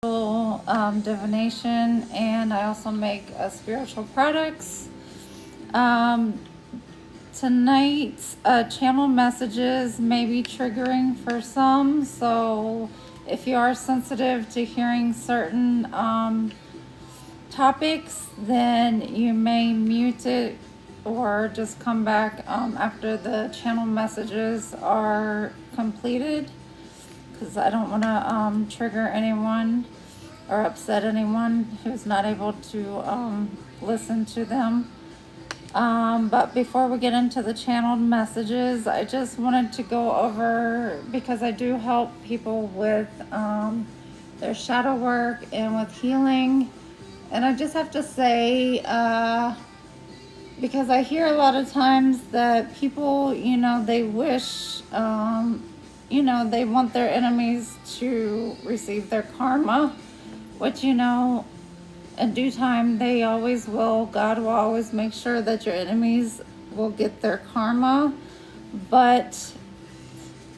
divination, and I also make spiritual products. Um, Tonight's channel messages may be triggering for some, so if you are sensitive to hearing certain topics, then you may mute it or just come back after the channel messages are completed, because I don't want to trigger anyone or upset anyone who's not able to listen to them. But before we get into the channeled messages, I just wanted to go over, because I do help people with their shadow work and with healing. And I just have to say, because I hear a lot of times that people, they wish, they want their enemies to receive their karma, which, in due time, they always will. God will always make sure that your enemies will get their karma. But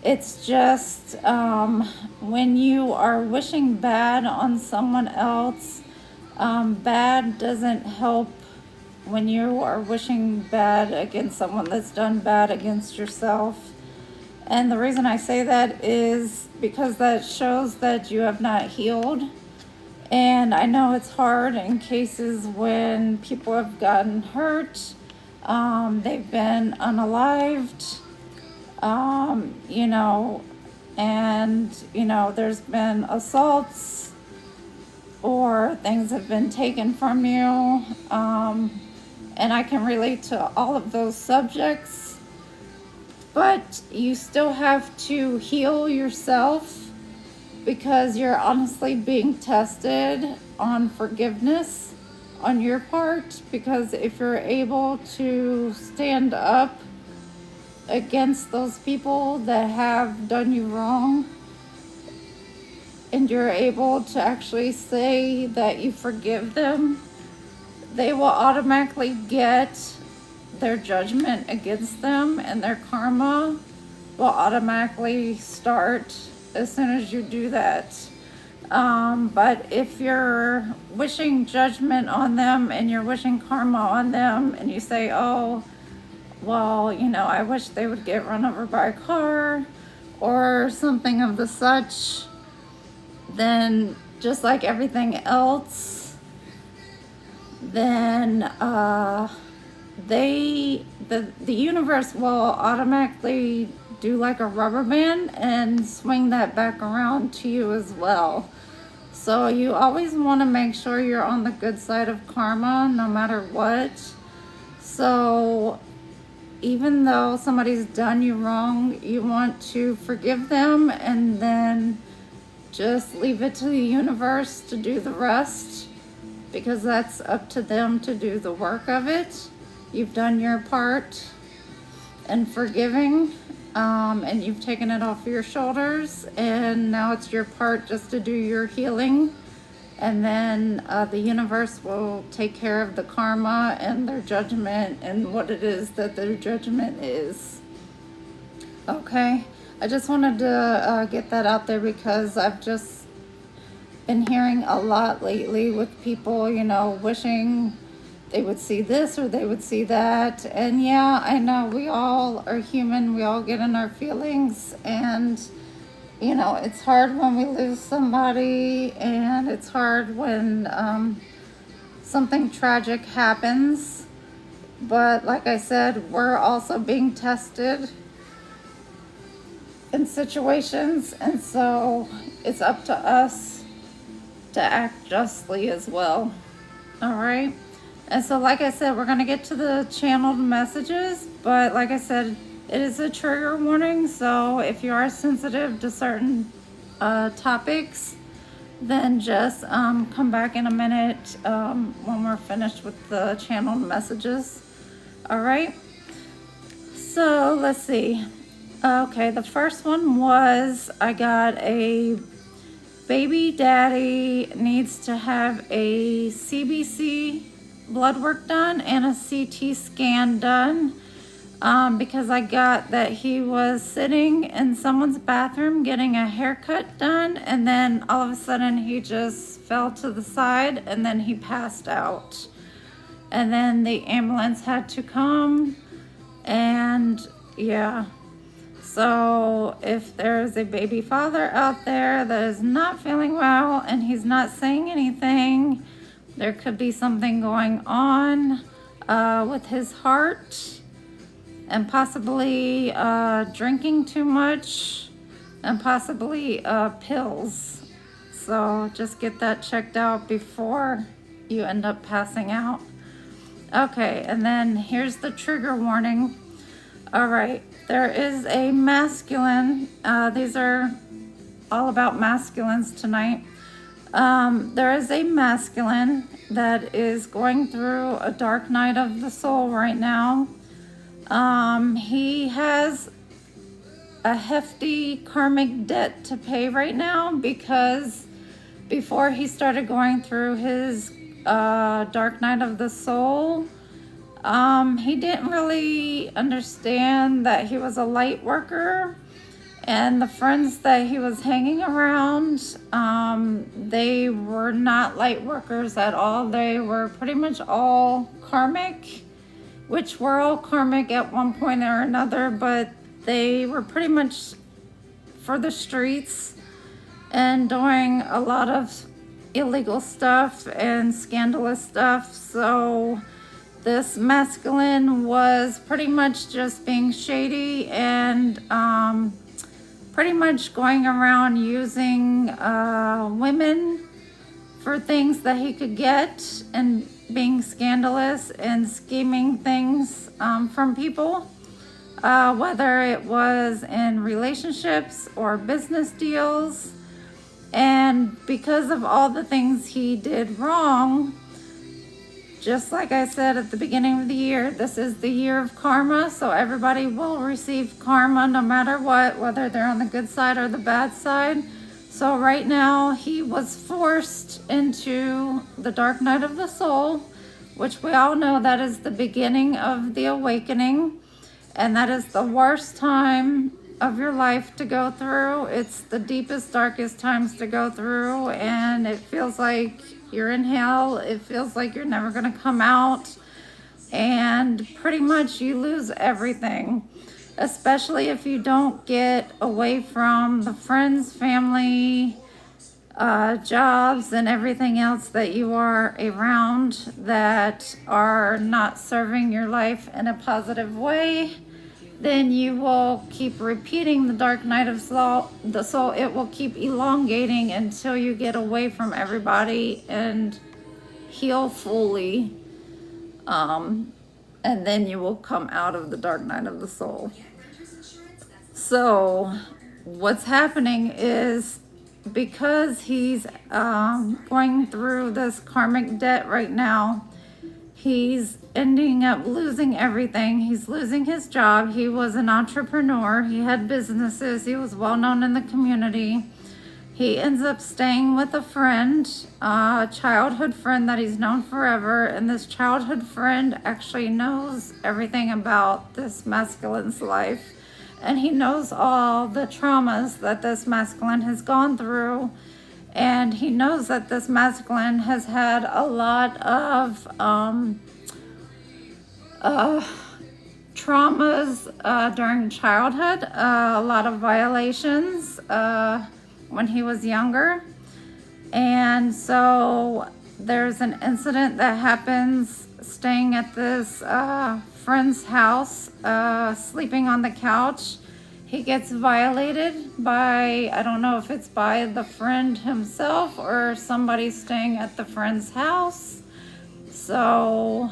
it's just when you are wishing bad on someone else, bad doesn't help when you are wishing bad against someone that's done bad against yourself. And the reason I say that is because that shows that you have not healed. And I know it's hard in cases when people have gotten hurt, they've been unalived, and, there's been assaults or things have been taken from you. And I can relate to all of those subjects, but you still have to heal yourself, because you're honestly being tested on forgiveness on your part. Because if you're able to stand up against those people that have done you wrong, and you're able to actually say that you forgive them, they will automatically get their judgment against them, and their karma will automatically start as soon as you do that. But if you're wishing judgment on them and you're wishing karma on them, and you say, oh, well, I wish they would get run over by a car or something of the such, then just like everything else, then the universe will automatically do like a rubber band and swing that back around to you as well. So you always want to make sure you're on the good side of karma no matter what. So even though somebody's done you wrong, you want to forgive them and then just leave it to the universe to do the rest, because that's up to them to do the work of it. You've done your part in forgiving, and you've taken it off your shoulders, and now it's your part just to do your healing, and then the universe will take care of the karma and their judgment and what it is that their judgment is. Okay, I just wanted to get that out there, because I've just been hearing a lot lately with people, wishing they would see this or they would see that. And yeah, I know we all are human. We all get in our feelings, and it's hard when we lose somebody, and it's hard when something tragic happens. But like I said, we're also being tested in situations, and so it's up to us to act justly as well. All right. And so, like I said, we're going to get to the channeled messages, but like I said, it is a trigger warning. So if you are sensitive to certain topics, then just come back in a minute when we're finished with the channeled messages. All right. So let's see. Okay, the first one was, I got a baby daddy needs to have a CBC blood work done and a CT scan done. because I got that he was sitting in someone's bathroom getting a haircut done, and then all of a sudden he just fell to the side and then he passed out. And then the ambulance had to come, and yeah. So if there's a baby father out there that is not feeling well and he's not saying anything, there could be something going on with his heart, and possibly drinking too much, and possibly pills. So just get that checked out before you end up passing out. Okay, and then here's the trigger warning. All right, there is a masculine. These are all about masculines tonight. There is a masculine that is going through a dark night of the soul right now. He has a hefty karmic debt to pay right now, because before he started going through his dark night of the soul, he didn't really understand that he was a light worker, and the friends that he was hanging around, they were not light workers at all. They were pretty much all karmic, which were all karmic at one point or another, but they were pretty much for the streets and doing a lot of illegal stuff and scandalous stuff. So this masculine was pretty much just being shady and pretty much going around using women for things that he could get, and being scandalous and scheming things from people, whether it was in relationships or business deals. And because of all the things he did wrong, just like I said at the beginning of the year, this is the year of karma, so everybody will receive karma no matter what, whether they're on the good side or the bad side. So right now, he was forced into the dark night of the soul, which we all know that is the beginning of the awakening, and that is the worst time of your life to go through. It's the deepest, darkest times to go through, and it feels like you're in hell. It feels like you're never going to come out, and pretty much you lose everything, especially if you don't get away from the friends, family, jobs, and everything else that you are around that are not serving your life in a positive way. Then you will keep repeating the dark night of the soul. It will keep elongating until you get away from everybody and heal fully. And then you will come out of the dark night of the soul. So what's happening is, because he's going through this karmic debt right now, he's ending up losing everything. He's losing his job. He was an entrepreneur. He had businesses. He was well known in the community. He ends up staying with a friend, a childhood friend that he's known forever. And this childhood friend actually knows everything about this masculine's life. And he knows all the traumas that this masculine has gone through. And he knows that this masculine has had a lot of traumas during childhood, a lot of violations when he was younger. And so there's an incident that happens staying at this friend's house, sleeping on the couch. He gets violated by, I don't know if it's by the friend himself or somebody staying at the friend's house. So,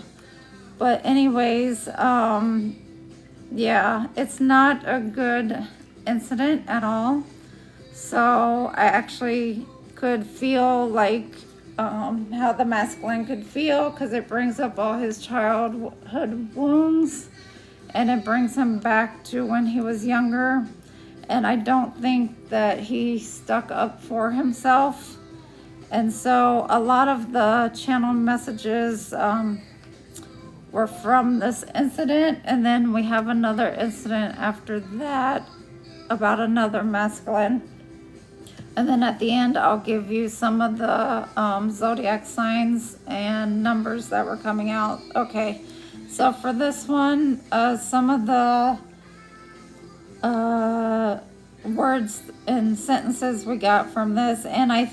but anyways, yeah, it's not a good incident at all. So I actually could feel like how the masculine could feel, because it brings up all his childhood wounds, and it brings him back to when he was younger. And I don't think that he stuck up for himself. And so a lot of the channel messages were from this incident, and then we have another incident after that about another masculine. And then at the end, I'll give you some of the zodiac signs and numbers that were coming out. Okay, so for this one, some of the words and sentences we got from this, and I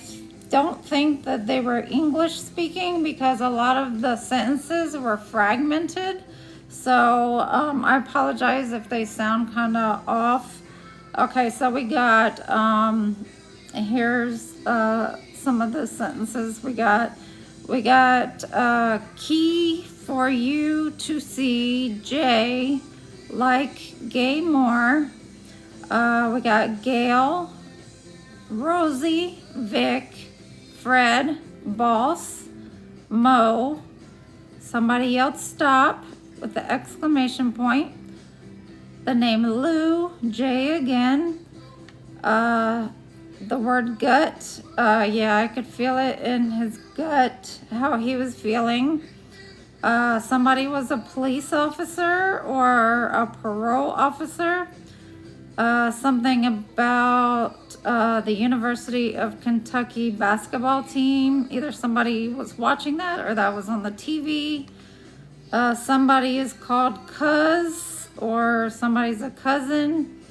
don't think that they were English speaking because a lot of the sentences were fragmented. So I apologize if they sound kind of off. Okay, so we got, here's some of the sentences we got. We got key for you to see Jay like gay more. We got Gail, Rosie, Vic, Fred, Boss, Mo. Somebody yelled stop with the exclamation point. The name Lou, Jay again. The word gut. Yeah, I could feel it in his gut, how he was feeling. Somebody was a police officer or a parole officer. Something about the University of Kentucky basketball team. Either somebody was watching that or that was on the TV. Somebody is called Cuz, or somebody's a cousin.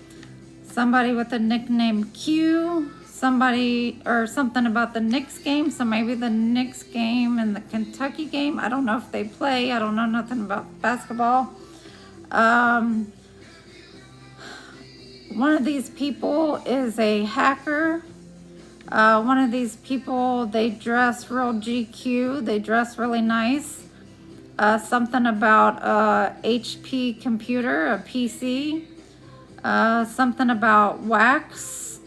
Somebody with the nickname Q. Somebody or something about the Knicks game. So maybe the Knicks game and the Kentucky game. I don't know if they play. I don't know nothing about basketball. One of these people is a hacker. One of these people, they dress real GQ. They dress really nice. Something about a HP computer, a PC. Something about wax.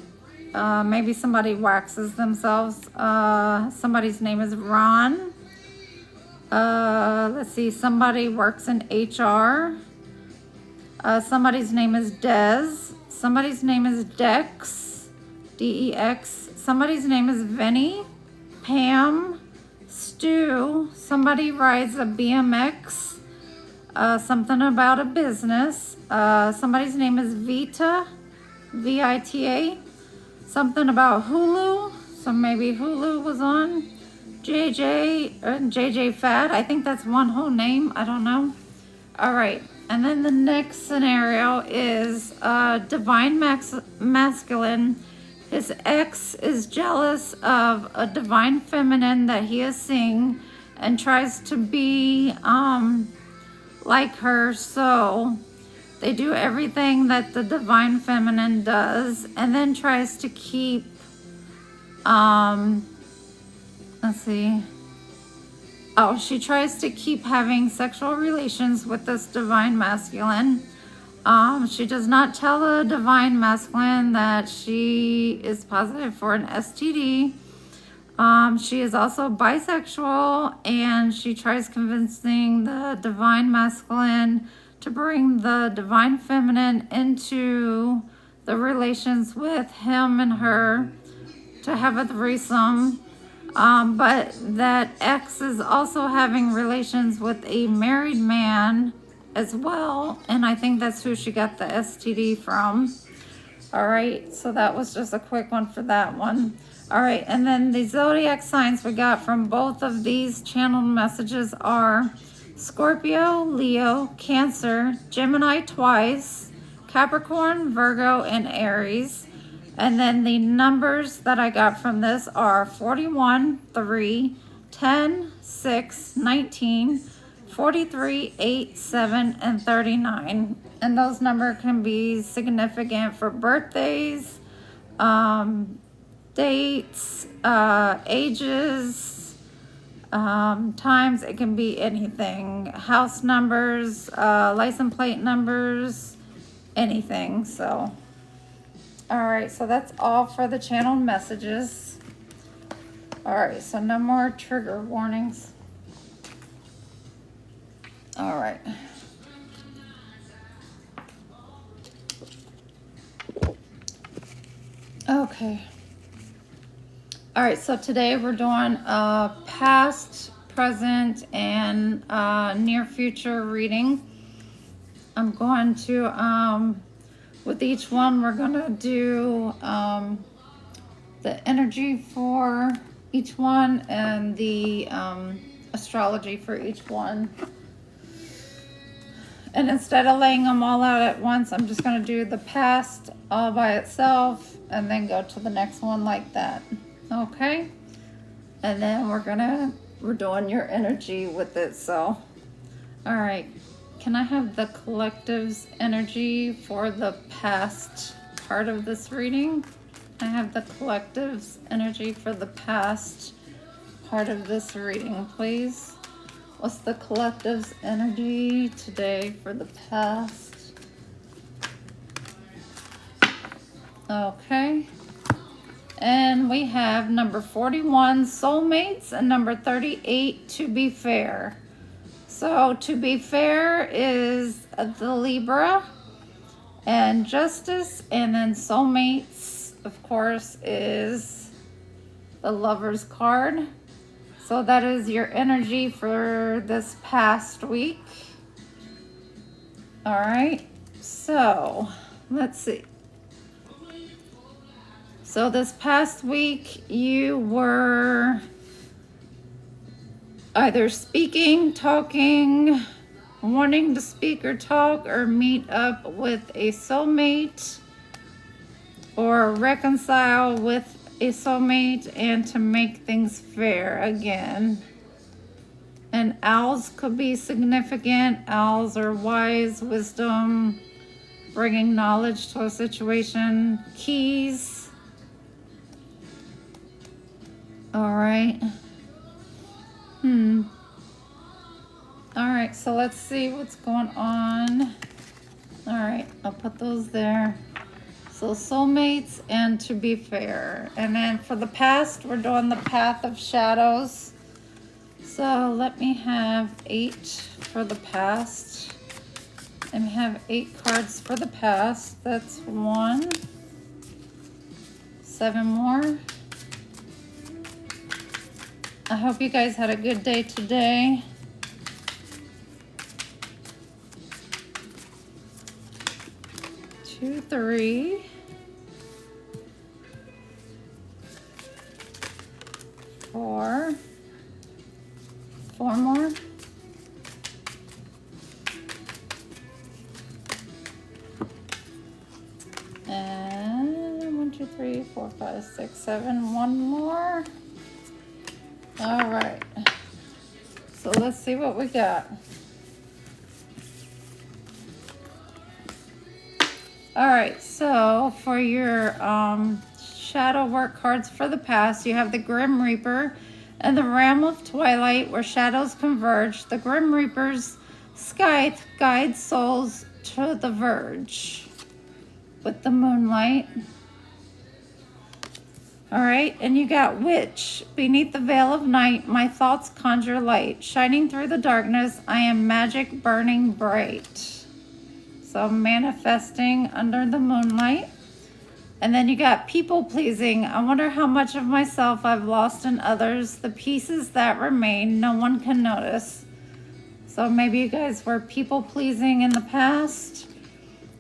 Maybe somebody waxes themselves. Somebody's name is Ron. Let's see, somebody works in HR. Somebody's name is Dez. Somebody's name is Dex, D-E-X. Somebody's name is Vinny, Pam, Stu. Somebody rides a BMX. Something about a business. Somebody's name is Vita, V-I-T-A. Something about Hulu. So maybe Hulu was on. JJ Fad. I think that's one whole name. I don't know. All right. And then the next scenario is divine masculine. His ex is jealous of a divine feminine that he is seeing and tries to be like her. So they do everything that the divine feminine does and then tries to keep, let's see. Oh, she tries to keep having sexual relations with this divine masculine. She does not tell the divine masculine that she is positive for an STD. She is also bisexual, and she tries convincing the divine masculine to bring the divine feminine into the relations with him and her to have a threesome. But that ex is also having relations with a married man as well. And I think that's who she got the STD from. All right, so that was just a quick one for that one. All right, and then the zodiac signs we got from both of these channeled messages are Scorpio, Leo, Cancer, Gemini twice, Capricorn, Virgo, and Aries. And then the numbers that I got from this are 41, 3, 10, 6, 19, 43, 8, 7, and 39. And those numbers can be significant for birthdays, dates, ages, times. It can be anything. House numbers, license plate numbers, anything. So. All right, so that's all for the channel messages. All right, so no more trigger warnings. All right. Okay. All right, so today we're doing past present, and near future reading. I'm going to, with each one, we're going to do the energy for each one and the astrology for each one. And instead of laying them all out at once, I'm just going to do the past all by itself and then go to the next one like that. Okay? And then we're doing your energy with it. So, all right. Can I have the collective's energy for the past part of this reading? I have the collective's energy for the past part of this reading, please. What's the collective's energy today for the past? Okay. And we have number 41, soulmates, and number 38, to be fair. So to be fair is the Libra and justice, and then soulmates, of course, is the Lover's card. So that is your energy for this past week. All right, so let's see. So this past week you were either speaking, talking, wanting to speak or talk or meet up with a soulmate or reconcile with a soulmate and to make things fair again. And owls could be significant. Owls are wise, wisdom, bringing knowledge to a situation. Keys. All right. All right, so let's see what's going on. All right, I'll put those there. So soulmates and to be fair. And then for the past, we're doing the path of shadows. So let me have 8 for the past. And have 8 cards for the past. That's 1. 7 more. I hope you guys had a good day today. Two, 3. 4. 4 more. And 1, 2, 3, 4, 5, 6, 7. 1 more. All right. So let's see what we got. All right, so for your shadow work cards for the past, you have the Grim Reaper and the Ram of Twilight, where shadows converge. The Grim Reaper's scythe guides souls to the verge with the moonlight. All right, and you got Witch. Beneath the veil of night, my thoughts conjure light. Shining through the darkness, I am magic burning bright. So manifesting under the moonlight. And then you got people pleasing. I wonder how much of myself I've lost in others. The pieces that remain, no one can notice. So maybe you guys were people pleasing in the past.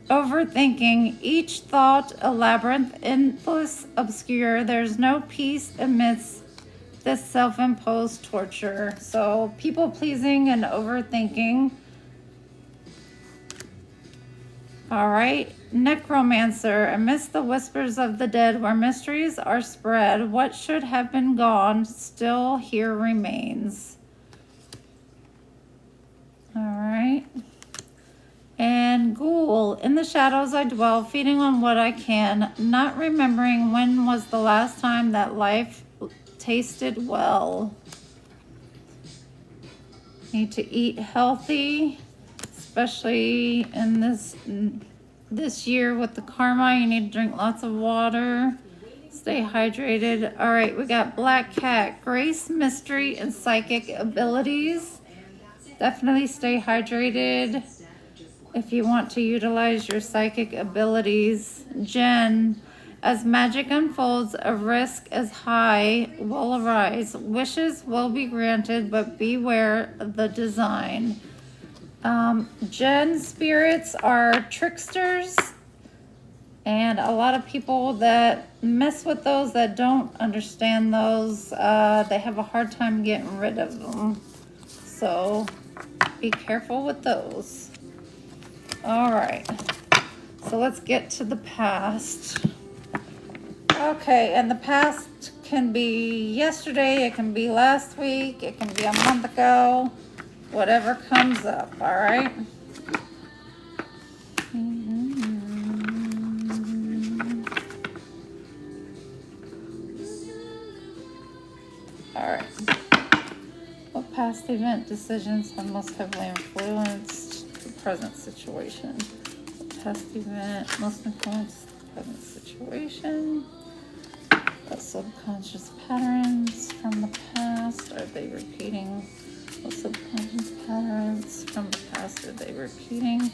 Overthinking, each thought a labyrinth, endless, obscure. There's no peace amidst this self-imposed torture. So people pleasing and overthinking. All right, necromancer, amidst the whispers of the dead where mysteries are spread, what should have been gone still here remains. All right. And ghoul, in the shadows I dwell, feeding on what I can, not remembering when was the last time that life tasted well. Need to eat healthy, especially in this year with the karma. You need to drink lots of water, stay hydrated. All right, we got Black Cat, grace, mystery, and psychic abilities. Definitely stay hydrated if you want to utilize your psychic abilities. Jen, As magic unfolds, a risk as high will arise. Wishes will be granted, but beware the design. Gen spirits are tricksters, and a lot of people that mess with those, that don't understand those, they have a hard time getting rid of them. So be careful with those. All right, so let's get to the past. Okay, and the past can be yesterday, it can be last week, it can be a month ago, whatever comes up, all right? All right. What past event decisions have most heavily influenced the present situation? What past event most influenced the present situation? What subconscious patterns from the past are they repeating? What subconscious patterns from the past are they repeating?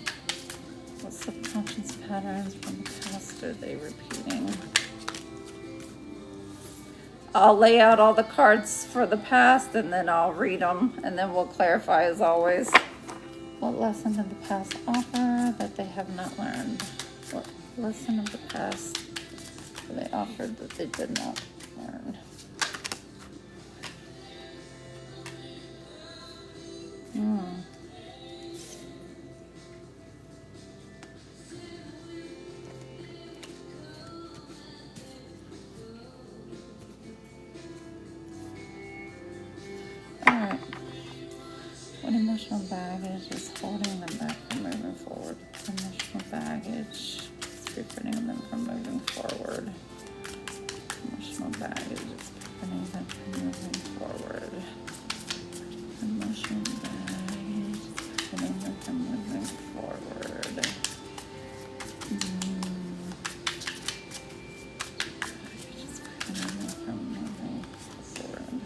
What subconscious patterns from the past are they repeating? I'll lay out all the cards for the past and then I'll read them and then we'll clarify as always. What lesson did the past offer that they have not learned? What lesson of the past they offered that they did not learn? Alright. What emotional baggage is holding them back from moving forward? Emotional baggage is preventing them from moving forward. Emotional baggage is preventing them from moving forward. Emotional baggage is preventing them from moving forward. Baggage is preventing them from moving forward.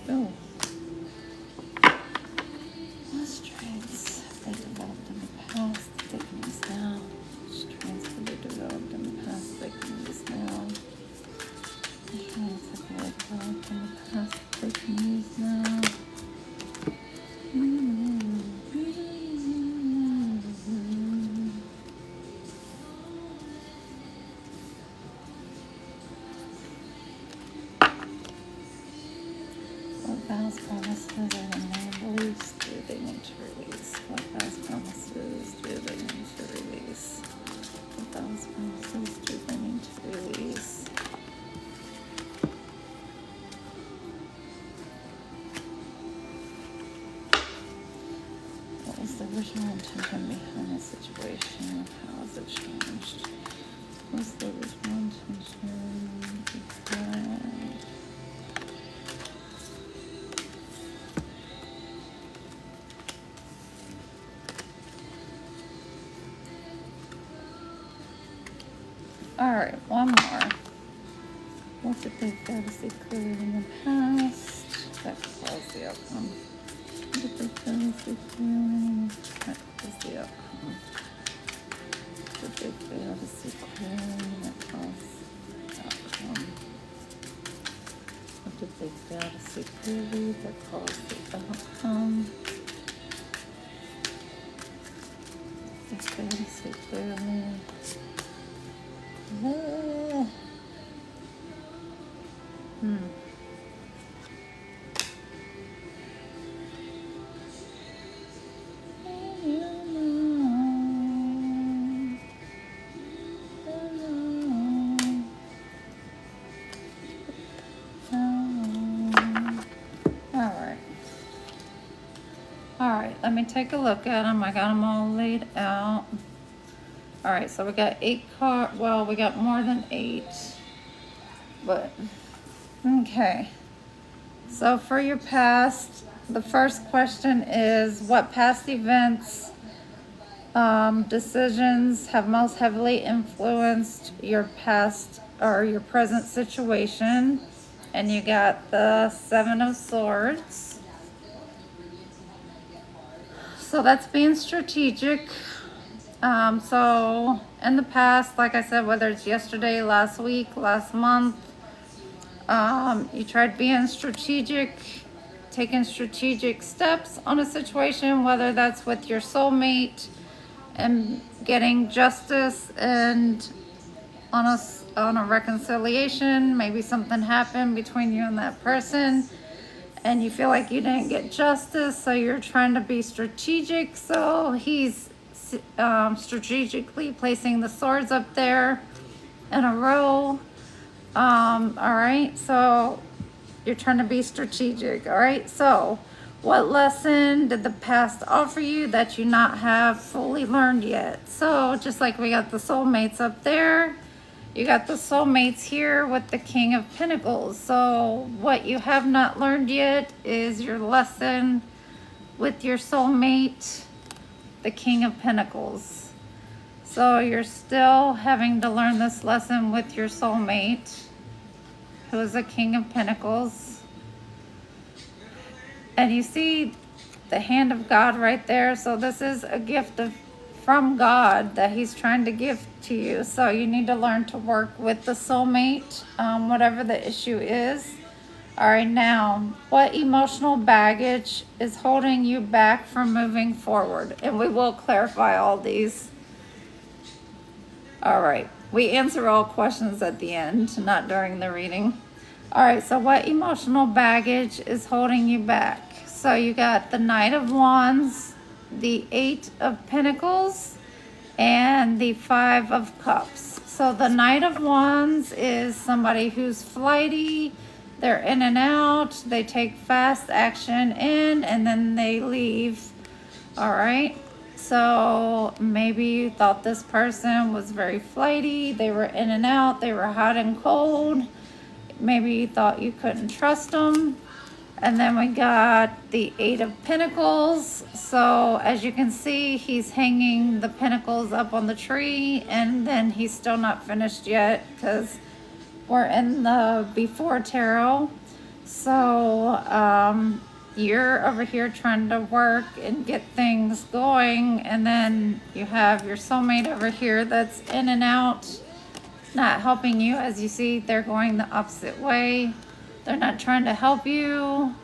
Oh. What strengths have they developed in the past that they can use now? Strengths have they developed in the past they can use now? Strengths have they developed in the past they can use now? What vows, promises, or the beliefs do they need to release? What vows, promises do they need to release? What vows, promises do they need to release? What was the original intention behind the situation? How has it changed? What was the original intention behind? Alright, one more. What did they fail to see clearly in the past? That caused the outcome. What did they fail to see clearly? That caused the outcome. What did they fail to see clearly? That caused the outcome. What did they fail to see clearly? That caused the outcome. They failed to see clearly. Alright, let me take a look at them. I got them all laid out. Alright, so we got 8 cards. Well, we got more than 8. But, okay. So for your past, the first question is, what past events, decisions have most heavily influenced your past or your present situation? And you got the 7 of Swords. So that's being strategic. So in the past, like I said, whether it's yesterday, last week, last month, you tried being strategic, taking strategic steps on a situation, whether that's with your soulmate and getting justice and on a reconciliation. Maybe something happened between you and that person and you feel like you didn't get justice, so you're trying to be strategic. So he's strategically placing the swords up there in a row. All right, so you're trying to be strategic. All right, so what lesson did the past offer you that you not have fully learned yet? So just like we got the soulmates up there, you got the soulmates here with the King of Pentacles. So what you have not learned yet is your lesson with your soulmate, the King of Pentacles. So you're still having to learn this lesson with your soulmate, who is a King of Pentacles. And you see the hand of God right there. So this is a gift from God that he's trying to give to you. So you need to learn to work with the soulmate, whatever the issue is. All right, now, what emotional baggage is holding you back from moving forward? And we will clarify all these. All right, we answer all questions at the end, not during the reading. All right, so what emotional baggage is holding you back? So you got the Knight of Wands, the Eight of Pentacles, and the Five of Cups. So the Knight of Wands is somebody who's flighty. They're in and out. They take fast action in and then they leave. All right. So maybe you thought this person was very flighty. They were in and out. They were hot and cold. Maybe you thought you couldn't trust them. And then we got the Eight of Pentacles. So as you can see, he's hanging the pentacles up on the tree, and then he's still not finished yet because we're in the before tarot. So you're over here trying to work and get things going, and then you have your soulmate over here that's in and out, not helping you. As you see, they're going the opposite way. They're not trying to help you.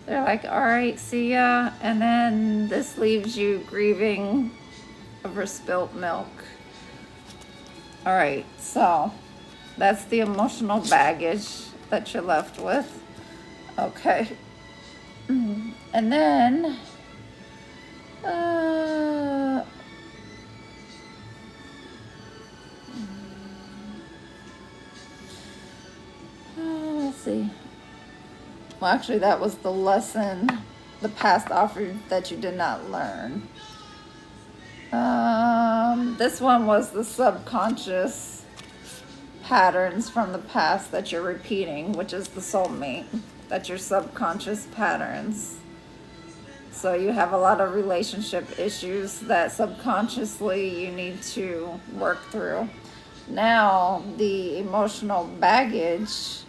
They're like, all right, see ya. And then this leaves you grieving over spilt milk. All right, so that's the emotional baggage that you're left with. Okay. And then, let's see. Well, actually, that was the lesson the past offered that you did not learn. This one was the subconscious patterns from the past that you're repeating, which is the soulmate. That's your subconscious patterns. So you have a lot of relationship issues that subconsciously you need to work through. Now, the emotional baggage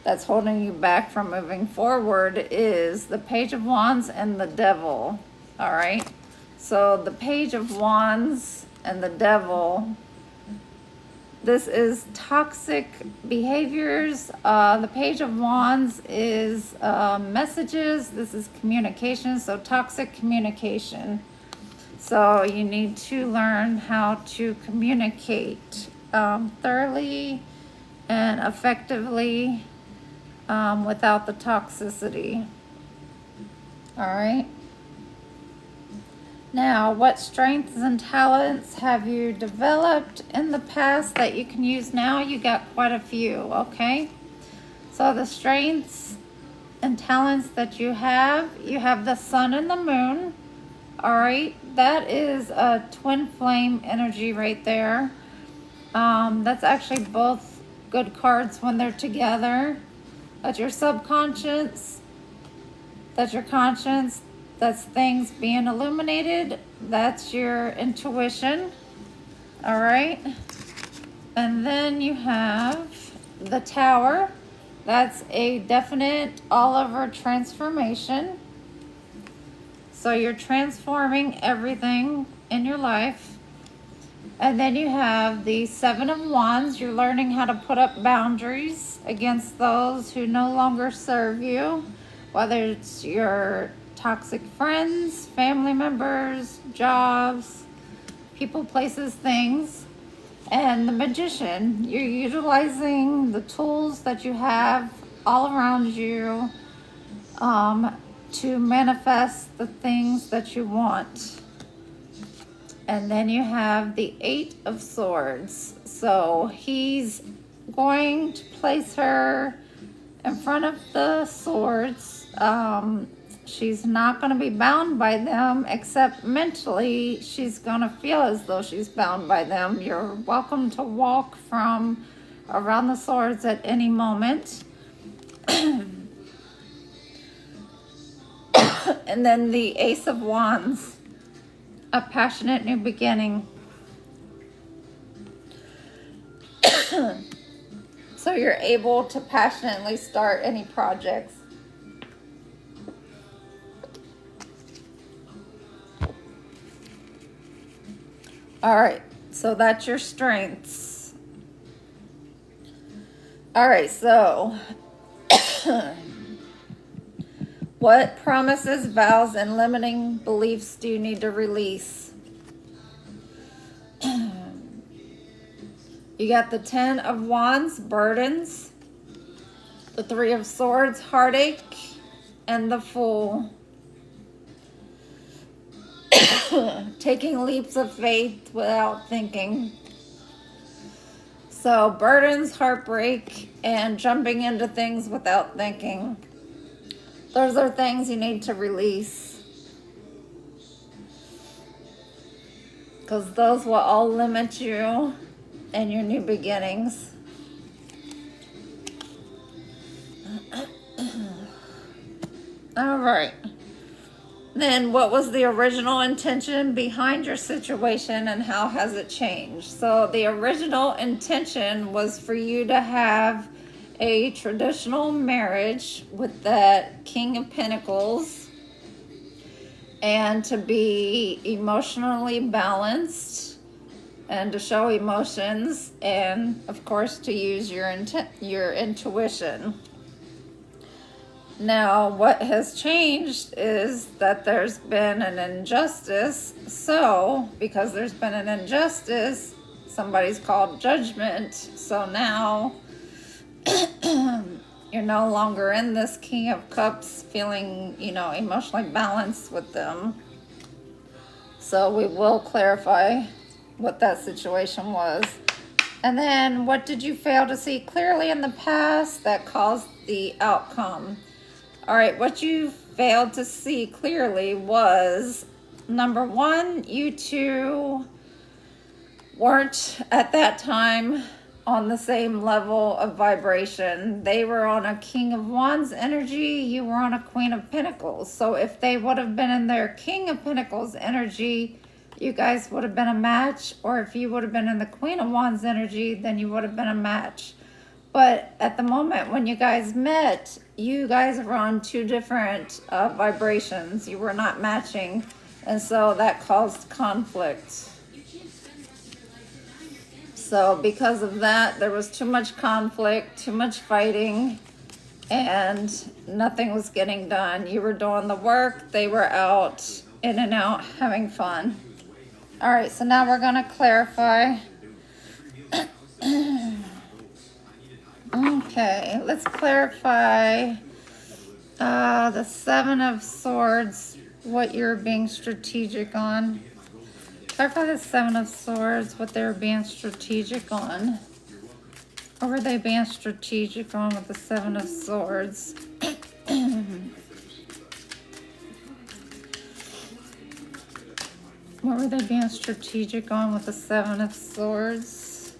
that's holding you back from moving forward is the Page of Wands and the Devil. All right. So the Page of Wands and the Devil, this is toxic behaviors. The Page of Wands is messages. This is communication. So toxic communication. So you need to learn how to communicate thoroughly and effectively without the toxicity. All right. Now, what strengths and talents have you developed in the past that you can use now? You got quite a few, okay? So the strengths and talents that you have the Sun and the Moon. All right, that is a twin flame energy right there. That's actually both good cards when they're together. That's your subconscious, that's your conscience, that's things being illuminated, that's your intuition. All right, and then you have the Tower. That's a definite all-over transformation. So you're transforming everything in your life. And then you have the Seven of Wands. You're learning how to put up boundaries against those who no longer serve you, whether it's your toxic friends, family members, jobs, people, places, things. And the Magician, you're utilizing the tools that you have all around you to manifest the things that you want. And then you have the Eight of Swords. So he's going to place her in front of the swords. She's not going to be bound by them, except mentally she's going to feel as though she's bound by them. You're welcome to walk from around the swords at any moment. And then the Ace of Wands. A passionate new beginning. So you're able to passionately start any projects. All right, so that's your strengths. All right, so what promises, vows, and limiting beliefs do you need to release? You got the Ten of Wands, burdens, the Three of Swords, heartache, and the Fool. Taking leaps of faith without thinking. So burdens, heartbreak, and jumping into things without thinking. Those are things you need to release, because those will all limit you and your new beginnings. All right. Then what was the original intention behind your situation and how has it changed? So the original intention was for you to have a traditional marriage with that King of Pentacles and to be emotionally balanced and to show emotions and of course to use your intuition. Now what has changed is that there's been an injustice. So because there's been an injustice, somebody's called judgment. So now you're no longer in this King of Cups feeling, emotionally balanced with them. So we will clarify what that situation was. And then what did you fail to see clearly in the past that caused the outcome? All right, what you failed to see clearly was, number one, you two weren't at that time on the same level of vibration. They were on a King of Wands energy, you were on a Queen of Pentacles. So if they would have been in their King of Pentacles energy, you guys would have been a match. Or if you would have been in the Queen of Wands energy, then you would have been a match. But at the moment when you guys met, you guys were on two different vibrations. You were not matching. And so that caused conflict. So because of that, there was too much conflict, too much fighting, and nothing was getting done. You were doing the work, they were out, in and out, having fun. All right, so now we're gonna clarify. Okay, let's clarify the Seven of Swords, what you're being strategic on. Clarify the Seven of Swords, what they were being strategic on. What were they being strategic on with the Seven of Swords? What were they being strategic on with the Seven of Swords?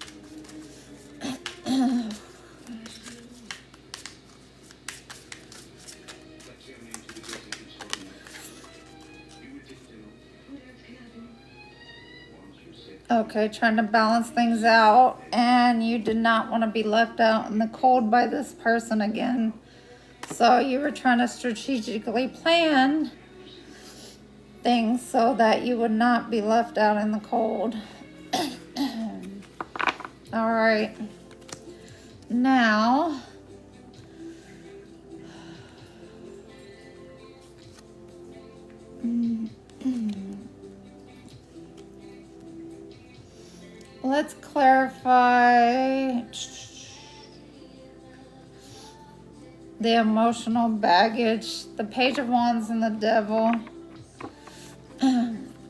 Okay, trying to balance things out, and you did not want to be left out in the cold by this person again. So you were trying to strategically plan things so that you would not be left out in the cold. All right. Now, let's clarify the emotional baggage, the Page of Wands and the Devil.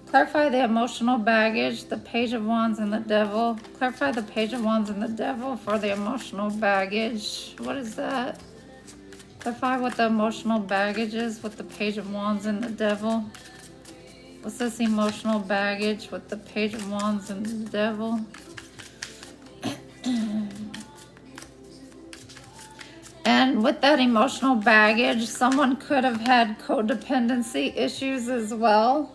Clarify the emotional baggage, the Page of Wands and the Devil. Clarify the Page of Wands and the Devil for the emotional baggage. What is that? Clarify what the emotional baggage is with the Page of Wands and the Devil. What's this emotional baggage with the Page of Wands and the Devil? And with that emotional baggage, someone could have had codependency issues as well.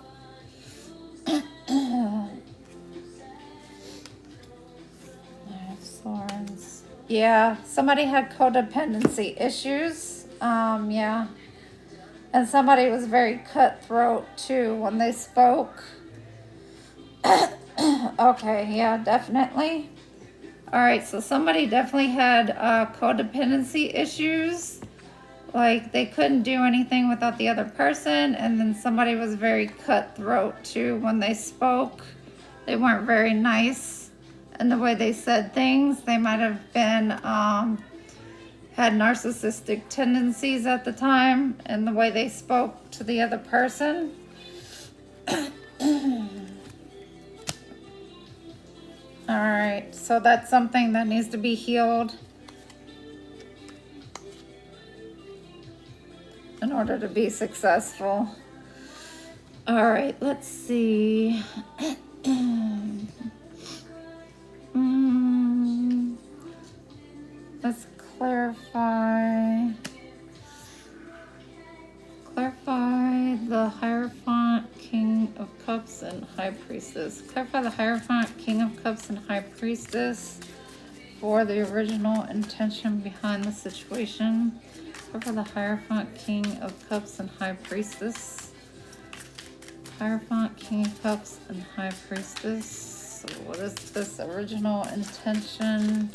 Swords. Yeah, somebody had codependency issues. Yeah. And somebody was very cutthroat too when they spoke. Okay, yeah, definitely. All right, so somebody definitely had codependency issues. Like they couldn't do anything without the other person. And then somebody was very cutthroat too when they spoke. They weren't very nice. And the way they said things, they might have been, had narcissistic tendencies at the time. And the way they spoke to the other person. All right, so that's something that needs to be healed in order to be successful. All right, let's see. Let's clarify the Hierophant, King of Cups, and High Priestess. Clarify the Hierophant, King of Cups, and High Priestess for the original intention behind the situation. Clarify the Hierophant, King of Cups, and High Priestess. Hierophant, King of Cups, and High Priestess. So what is this original intention?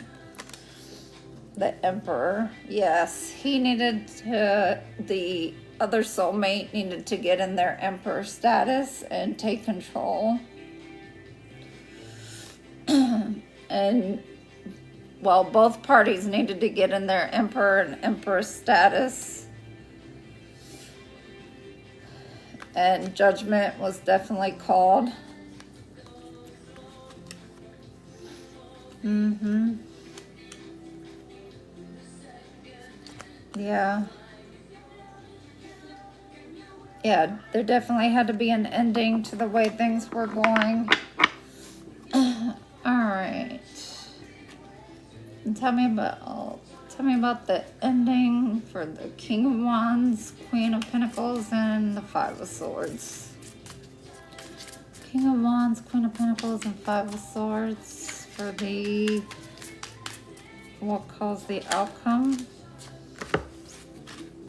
The Emperor. Yes, he needed to, the other soulmate needed to get in their Emperor status and take control. And, well, both parties needed to get in their Emperor and Empress status. And judgment was definitely called. Yeah. Yeah, there definitely had to be an ending to the way things were going. All right. And tell me about the ending for the King of Wands, Queen of Pentacles, and the Five of Swords. King of Wands, Queen of Pentacles, and Five of Swords for the, what calls the outcome.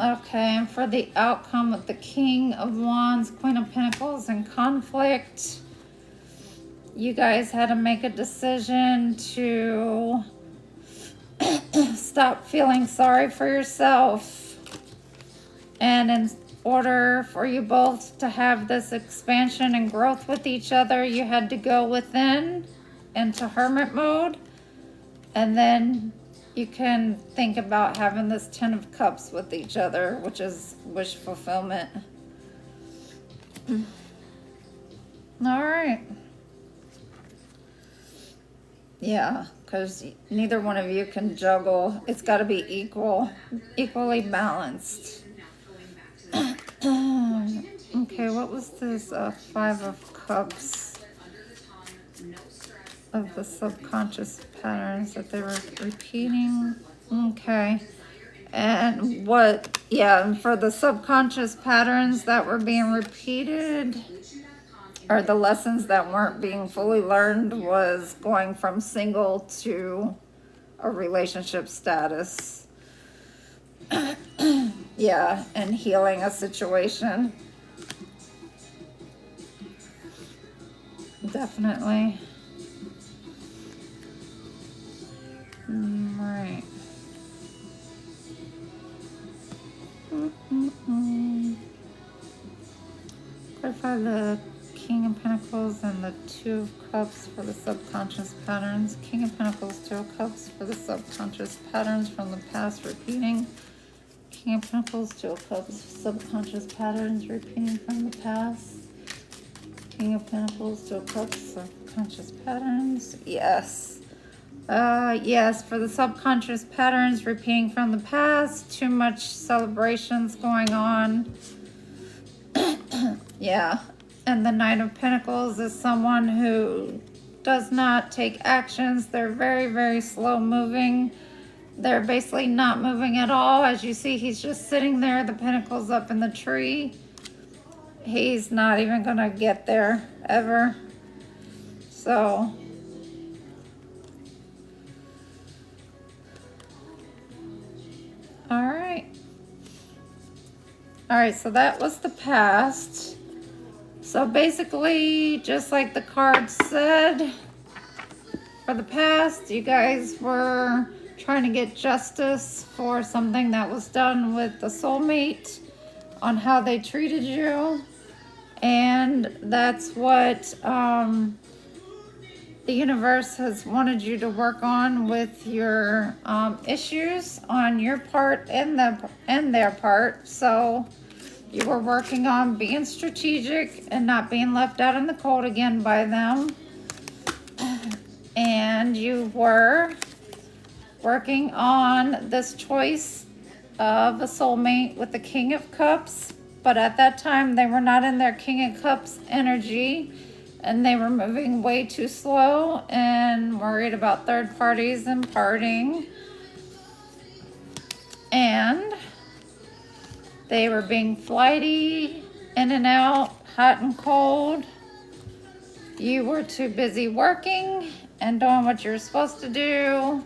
Okay, and for the outcome with the King of Wands, Queen of Pentacles, and conflict, you guys had to make a decision to stop feeling sorry for yourself. And in order for you both to have this expansion and growth with each other, you had to go within into hermit mode. And then you can think about having this 10 of Cups with each other, which is wish fulfillment. All right. Yeah, because neither one of you can juggle. It's got to be equally balanced. Okay, what was this Five of Cups? Of the subconscious patterns that they were repeating. Okay. And what, yeah, and for the subconscious patterns that were being repeated, or the lessons that weren't being fully learned, was going from single to a relationship status. Yeah, and healing a situation. Definitely. Pentacles and the Two of Cups for the subconscious patterns. King of Pentacles, Two of Cups for the subconscious patterns from the past repeating. King of Pentacles, Two of Cups, subconscious patterns repeating from the past. King of Pentacles, Two of Cups, subconscious patterns. Yes. Yes, for the subconscious patterns repeating from the past. Too much celebrations going on. Yeah. And the Knight of Pentacles is someone who does not take actions. They're very, very slow moving. They're basically not moving at all. As you see, he's just sitting there, the pentacles up in the tree. He's not even going to get there ever. So, all right. All right, so that was the past. So basically, just like the card said, for the past, you guys were trying to get justice for something that was done with the soulmate on how they treated you. And that's what the universe has wanted you to work on with your issues on your part and their part. So you were working on being strategic and not being left out in the cold again by them. And you were working on this choice of a soulmate with the King of Cups. But at that time, they were not in their King of Cups energy. And they were moving way too slow and worried about third parties and parting. And they were being flighty, in and out, hot and cold. You were too busy working and doing what you were supposed to do,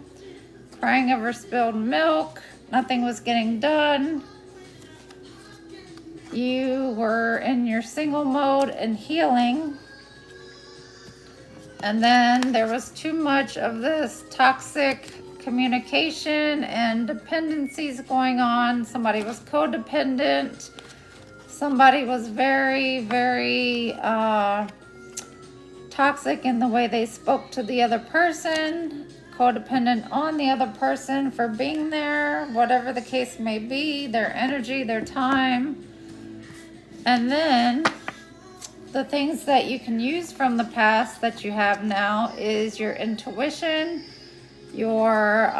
crying over spilled milk. Nothing was getting done. You were in your single mode and healing. And then there was too much of this toxic communication and dependencies going on. Somebody was codependent. Somebody was very, very toxic in the way they spoke to the other person. Codependent on the other person for being there, whatever the case may be, their energy, their time. And then the things that you can use from the past that you have now is your intuition, your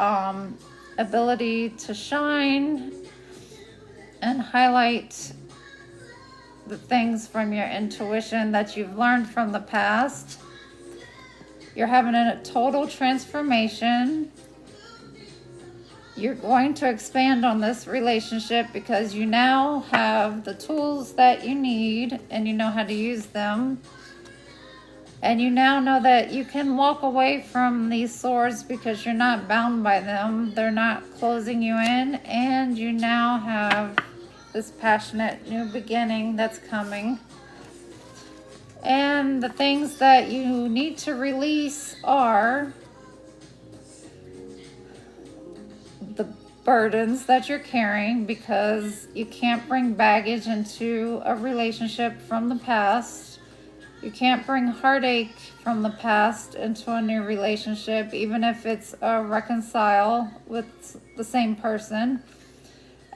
ability to shine and highlight the things from your intuition that you've learned from the past. You're having a total transformation. You're going to expand on this relationship because you now have the tools that you need and you know how to use them. And you now know that you can walk away from these swords because you're not bound by them. They're not closing you in. And you now have this passionate new beginning that's coming. And the things that you need to release are the burdens that you're carrying, because you can't bring baggage into a relationship from the past. You can't bring heartache from the past into a new relationship, even if it's a reconcile with the same person.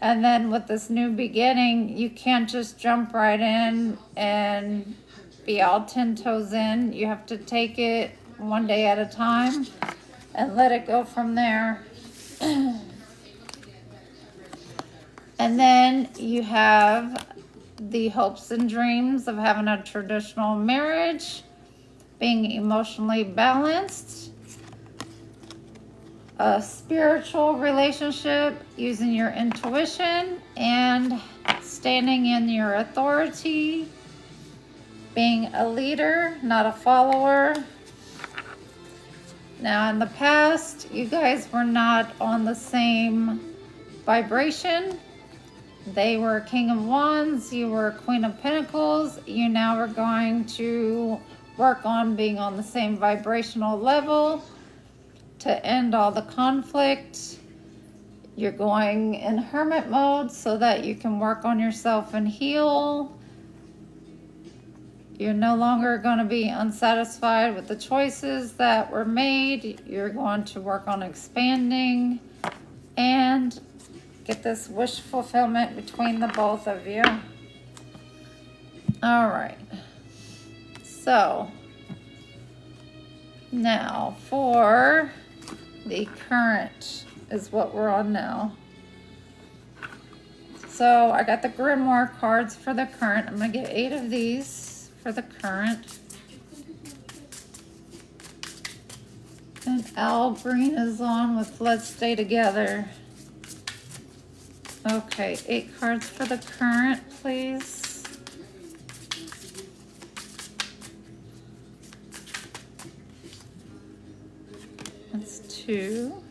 And then with this new beginning, you can't just jump right in and be all 10 toes in. You have to take it one day at a time and let it go from there. And then you have the hopes and dreams of having a traditional marriage, being emotionally balanced, a spiritual relationship, using your intuition and standing in your authority, being a leader, not a follower. Now, in the past, you guys were not on the same vibration. They were King of Wands, you were Queen of Pentacles. You now are going to work on being on the same vibrational level to end all the conflict. You're going in hermit mode so that you can work on yourself and heal. You're no longer going to be unsatisfied with the choices that were made. You're going to work on expanding and get this wish fulfillment between the both of you. All right. So now for the current is what we're on now. So I got the grimoire cards for the current. I'm going to get 8 of these for the current. And Al Green is on with Let's Stay Together. Okay, 8 cards for the current, please. That's 2.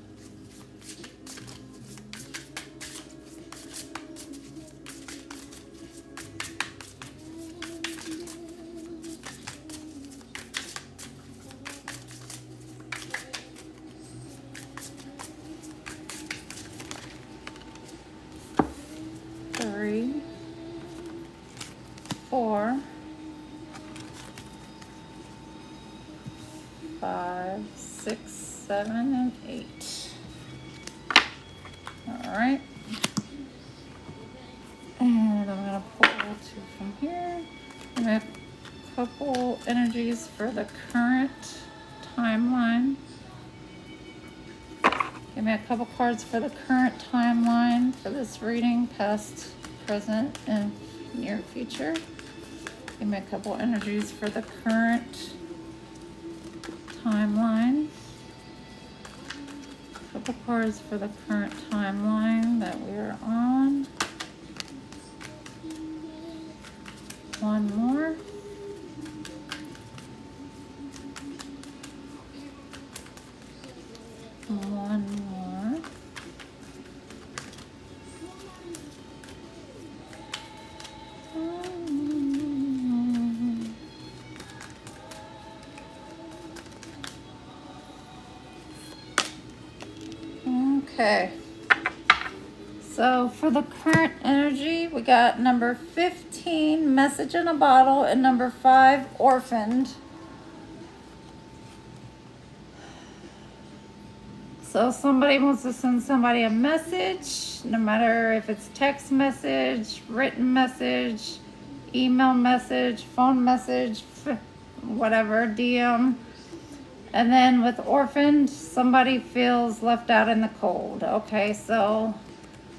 Three, 4, 5, 6, 7, and 8. All right. And I'm going to pull 2 from here. I'm going to have a couple energies for the current timeline. Give me a couple cards for the current timeline for this reading, past, present, and near future. Give me a couple energies for the current timeline. A couple cards for the current timeline that we're on. One more. One more. Okay. So for the current energy, we got number 15, Message in a Bottle, and number 5, Orphaned. So somebody wants to send somebody a message, no matter if it's text message, written message, email message, phone message, whatever, DM. And then with orphaned, somebody feels left out in the cold. Okay, so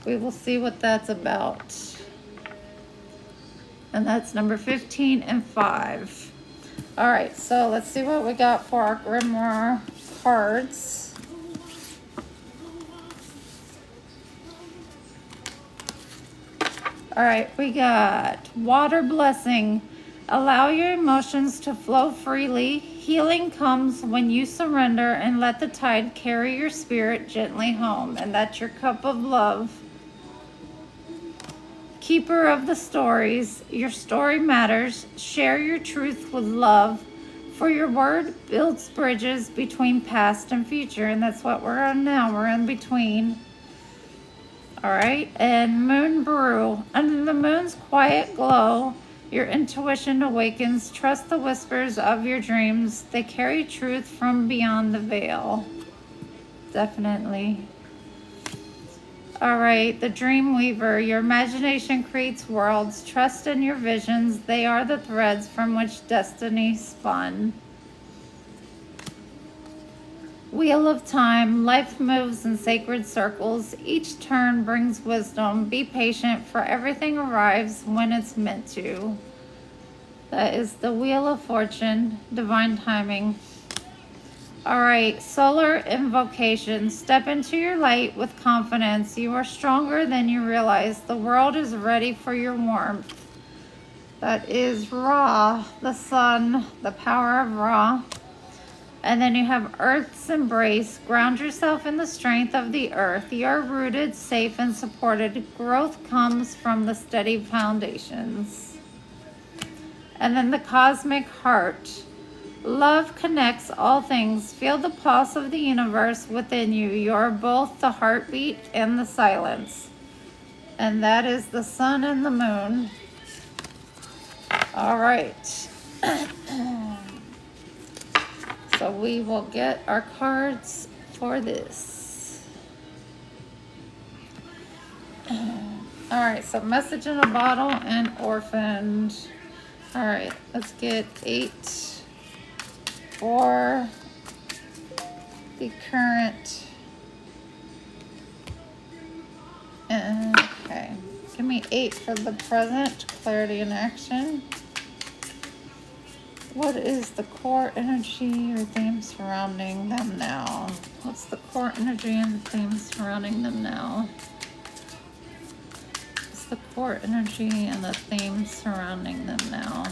we will see what that's about. And that's number 15 and 5. All right, so let's see what we got for our grimoire cards. All right, we got Water Blessing. Allow your emotions to flow freely. Healing comes when you surrender and let the tide carry your spirit gently home. And that's your cup of love. Keeper of the stories. Your story matters. Share your truth with love. For your word builds bridges between past and future. And that's what we're on now. We're in between. All right, and Moon Brew. Under the moon's quiet glow, your intuition awakens. Trust the whispers of your dreams. They carry truth from beyond the veil. Definitely. All right, the Dream Weaver. Your imagination creates worlds. Trust in your visions. They are the threads from which destiny spun. Wheel of Time. Life moves in sacred circles. Each turn brings wisdom. Be patient, for everything arrives when it's meant to. That is the Wheel of Fortune. Divine timing. All right, Solar Invocation. Step into your light with confidence. You are stronger than you realize. The world is ready for your warmth. That is Ra, the sun, the power of Ra. And then you have Earth's Embrace. Ground yourself in the strength of the earth. You are rooted, safe, and supported. Growth comes from the steady foundations. And then the Cosmic Heart. Love connects all things. Feel the pulse of the universe within you. You are both the heartbeat and the silence. And that is the sun and the moon. All right. So we will get our cards for this. All right, so message in a bottle and orphaned. All right, let's get 8 for the current. Okay, give me 8 for the present, clarity and action. What is the core energy or theme surrounding them now? What's the core energy and the theme surrounding them now? What's the core energy and the theme surrounding them now?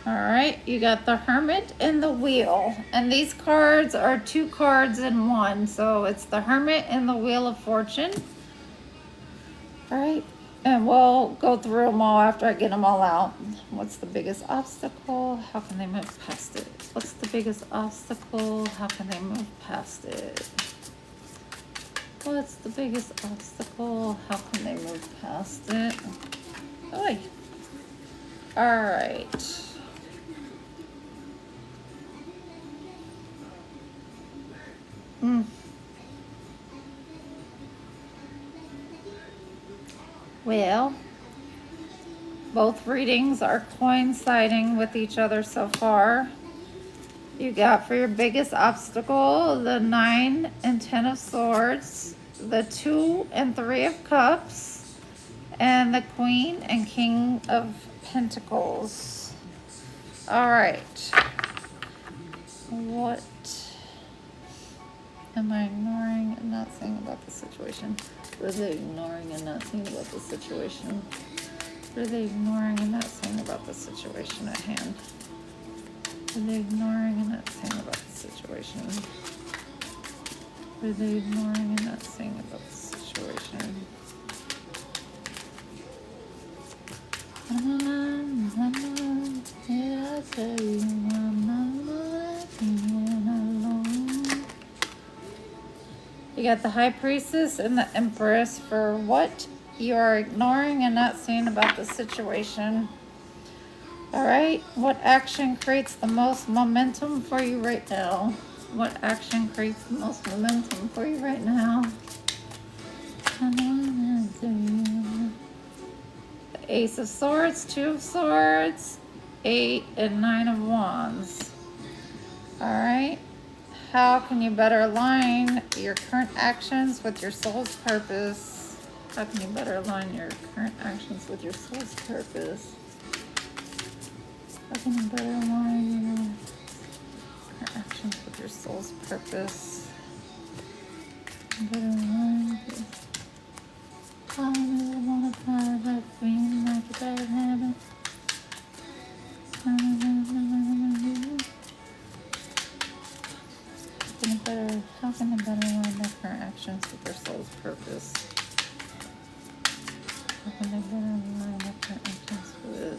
All right, you got the Hermit and the Wheel. And these cards are 2 cards in one. So it's the Hermit and the Wheel of Fortune. All right, and we'll go through them all after I get them all out. What's the biggest obstacle? How can they move past it? What's the biggest obstacle? How can they move past it? What's the biggest obstacle? How can they move past it? Oy. All right. Well, both readings are coinciding with each other so far. You got for your biggest obstacle the 9 and 10 of Swords, the 2 and 3 of Cups, and the Queen and King of Pentacles. All right. What am I ignoring and not saying about the situation? What are they ignoring and not saying about the situation? What are they ignoring and not saying about the situation at hand? What are they ignoring and not saying about the situation? What are they ignoring and not saying about the situation? You got the High Priestess and the Empress for what you are ignoring and not seeing about the situation. All right, what action creates the most momentum for you right now? What action creates the most momentum for you right now? The Ace of Swords, 2 of Swords, 8 and 9 of Wands. All right. How can you better align your current actions with your soul's purpose? How can you better align your current actions with your soul's purpose? How can you better align your current actions with your soul's purpose? Better align with... I never want to find that feeling like a bad habit. How can they better align their current actions with their soul's purpose? How can they better align their current actions with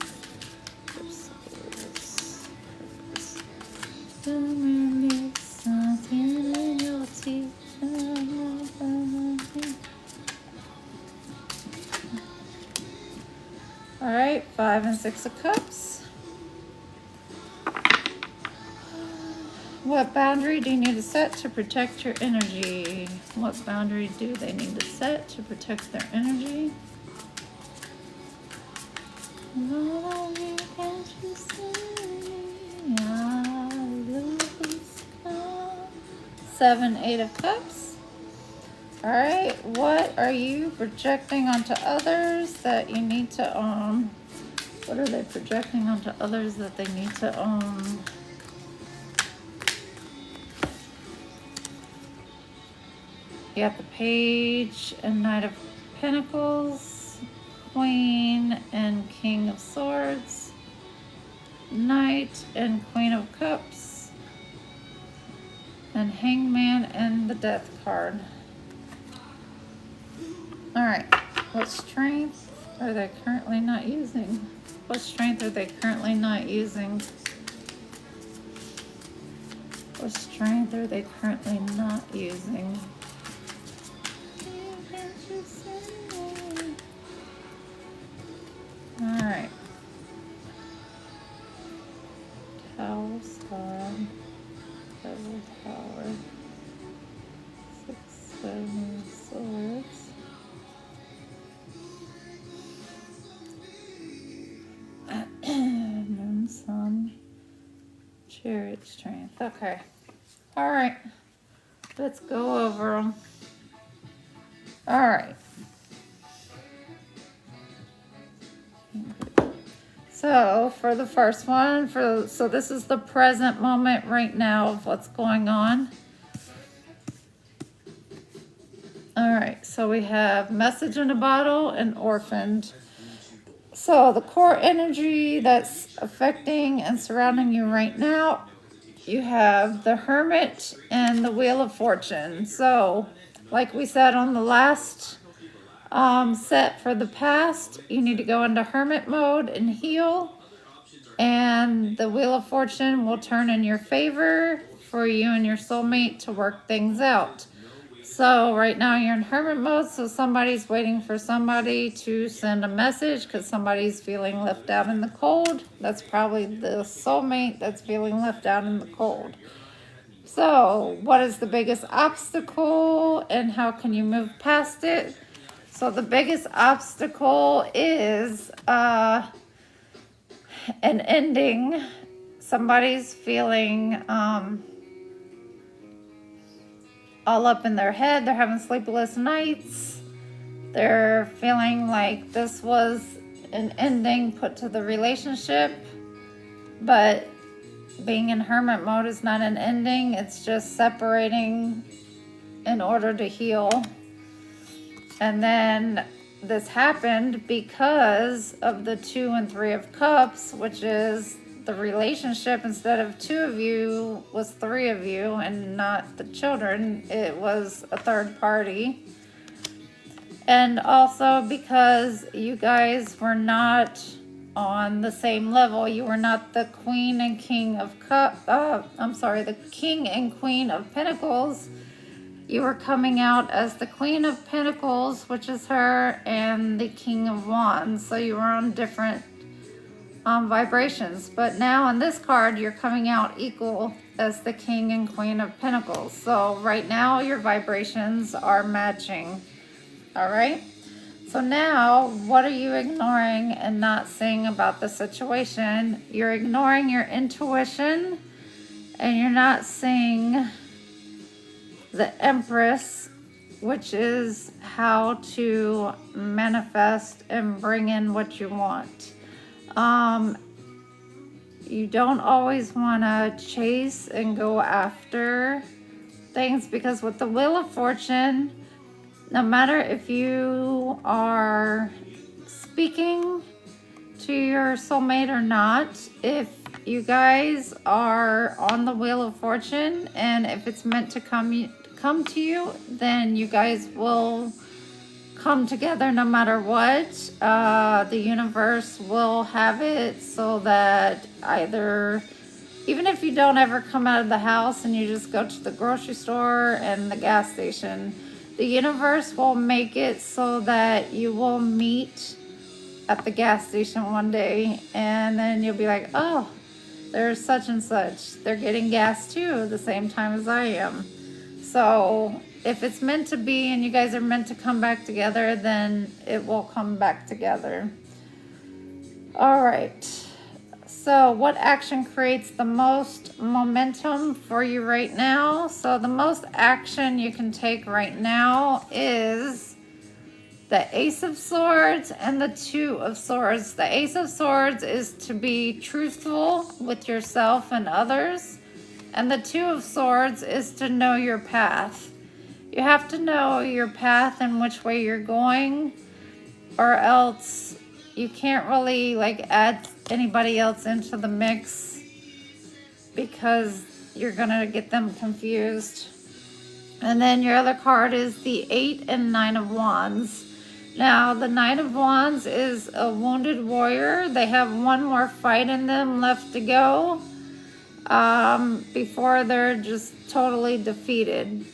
their soul's purpose? Something in your teeth. All right, 5 and 6 of Cups. What boundary do you need to set to protect your energy? What boundary do they need to set to protect their energy? 7, 8 of Cups. All right, what are you projecting onto others that you need to own? What are they projecting onto others that they need to own? You got the Page and Knight of Pentacles, Queen and King of Swords, Knight and Queen of Cups, and Hangman and the Death card. All right, what strength are they currently not using? What strength are they currently not using? What strength are they currently not using? Power. 6, 7 swords. Moon, sun, chariot, strength. Okay. All right. Let's go over them. All right. So for the first one, so this is the present moment right now of what's going on. All right, so we have message in a bottle and orphaned. So the core energy that's affecting and surrounding you right now, you have the Hermit and the Wheel of Fortune. So like we said on the last set for the past, you need to go into Hermit mode and heal. And the Wheel of Fortune will turn in your favor for you and your soulmate to work things out. So right now you're in Hermit mode, so somebody's waiting for somebody to send a message because somebody's feeling left out in the cold. That's probably the soulmate that's feeling left out in the cold. So what is the biggest obstacle and how can you move past it? So the biggest obstacle is an ending. Somebody's feeling all up in their head. They're having sleepless nights. They're feeling like this was an ending put to the relationship, but being in Hermit mode is not an ending. It's just separating in order to heal. And then this happened because of the 2 and 3 of Cups, which is the relationship. Instead of 2 of you was 3 of you, and not the children, it was a third party. And also because you guys were not on the same level. You were not the Queen and King of the King and Queen of Pentacles. You were coming out as the Queen of Pentacles, which is her, and the King of Wands. So you were on different vibrations. But now on this card, you're coming out equal as the King and Queen of Pentacles. So right now, your vibrations are matching. All right? So now, what are you ignoring and not seeing about the situation? You're ignoring your intuition, and you're not seeing the Empress, which is how to manifest and bring in what you want. You don't always want to chase and go after things, because with the Wheel of Fortune, no matter if you are speaking to your soulmate or not, if you guys are on the Wheel of Fortune and if it's meant to come to you, then you guys will come together no matter what. The universe will have it so that even if you don't ever come out of the house and you just go to the grocery store and the gas station, the universe will make it so that you will meet at the gas station one day, and then you'll be like, oh, there's such and such. They're getting gas too the same time as I am. So if it's meant to be and you guys are meant to come back together, then it will come back together. All right. So what action creates the most momentum for you right now? So the most action you can take right now is the Ace of Swords and the 2 of Swords. The Ace of Swords is to be truthful with yourself and others. And the 2 of Swords is to know your path. You have to know your path and which way you're going, or else you can't really add anybody else into the mix, because you're gonna get them confused. And then your other card is the 8 and 9 of Wands. Now the 9 of Wands is a wounded warrior. They have one more fight in them left to go before they're just totally defeated.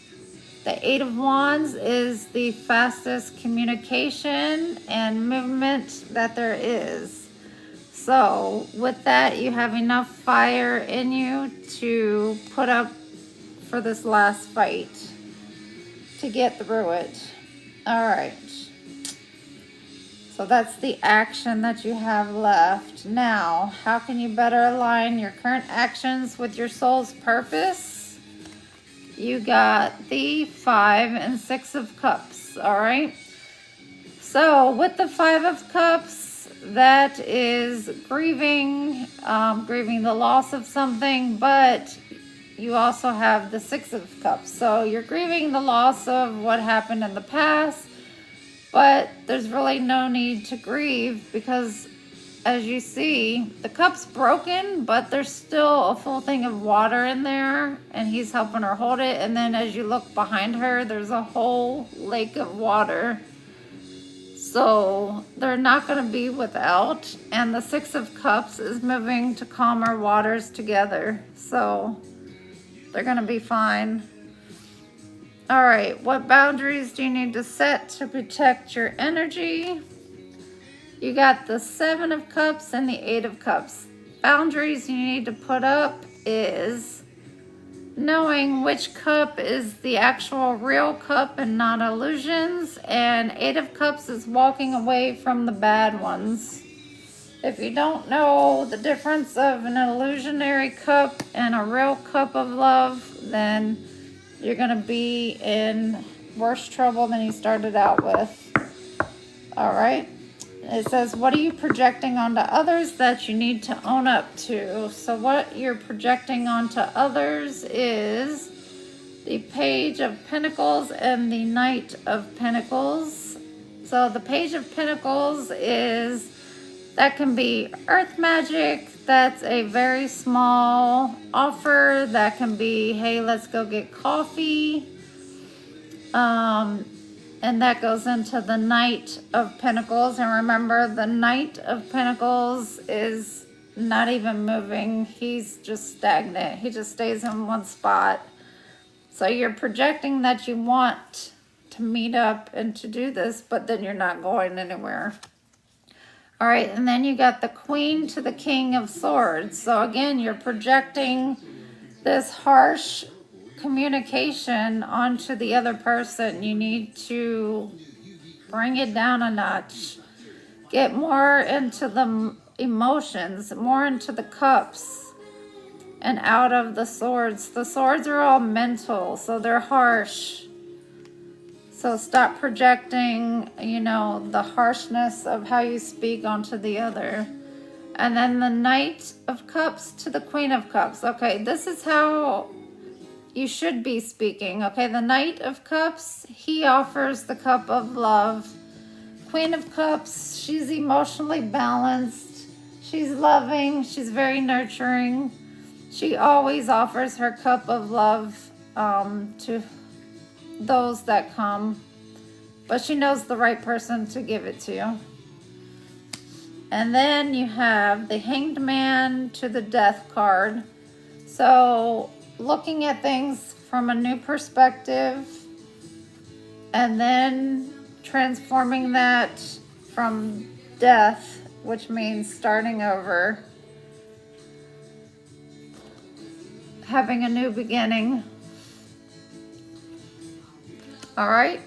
The 8 of Wands is the fastest communication and movement that there is. So with that, you have enough fire in you to put up for this last fight to get through it. All right. So that's the action that you have left. Now, how can you better align your current actions with your soul's purpose? You got the 5 and 6 of Cups, all right? So with the 5 of Cups, that is grieving, grieving the loss of something, but you also have the 6 of Cups. So you're grieving the loss of what happened in the past, but there's really no need to grieve because, as you see, the cup's broken, but there's still a full thing of water in there, and he's helping her hold it. And then as you look behind her, there's a whole lake of water. So they're not going to be without. And the 6 of Cups is moving to calmer waters together. So they're going to be fine. All right, what boundaries do you need to set to protect your energy? You got the 7 of Cups and the 8 of Cups. Boundaries you need to put up is knowing which cup is the actual real cup and not illusions. And 8 of Cups is walking away from the bad ones. If you don't know the difference of an illusionary cup and a real cup of love, then you're going to be in worse trouble than you started out with. All right. It says, what are you projecting onto others that you need to own up to? So what you're projecting onto others is the Page of Pentacles and the Knight of Pentacles. So the Page of Pentacles is, that can be earth magic. That's a very small offer. That can be, hey, let's go get coffee. And that goes into the Knight of Pentacles. And remember, the Knight of Pentacles is not even moving. He's just stagnant. He just stays in one spot. So you're projecting that you want to meet up and to do this, but then you're not going anywhere. All right, and then you got the Queen to the King of Swords. So again, you're projecting this harsh communication onto the other person. You need to bring it down a notch. Get more into the emotions, more into the cups, and out of the swords. The swords are all mental, so they're harsh. So stop projecting, the harshness of how you speak onto the other. And then the Knight of Cups to the Queen of Cups. Okay, this is how you should be speaking. Okay, the Knight of Cups, he offers the cup of love. Queen of Cups, she's emotionally balanced. She's loving. She's very nurturing. She always offers her cup of love to those that come, but she knows the right person to give it to. And then you have the Hanged Man to the Death card. So looking at things from a new perspective and then transforming that from death, which means starting over, having a new beginning. All right.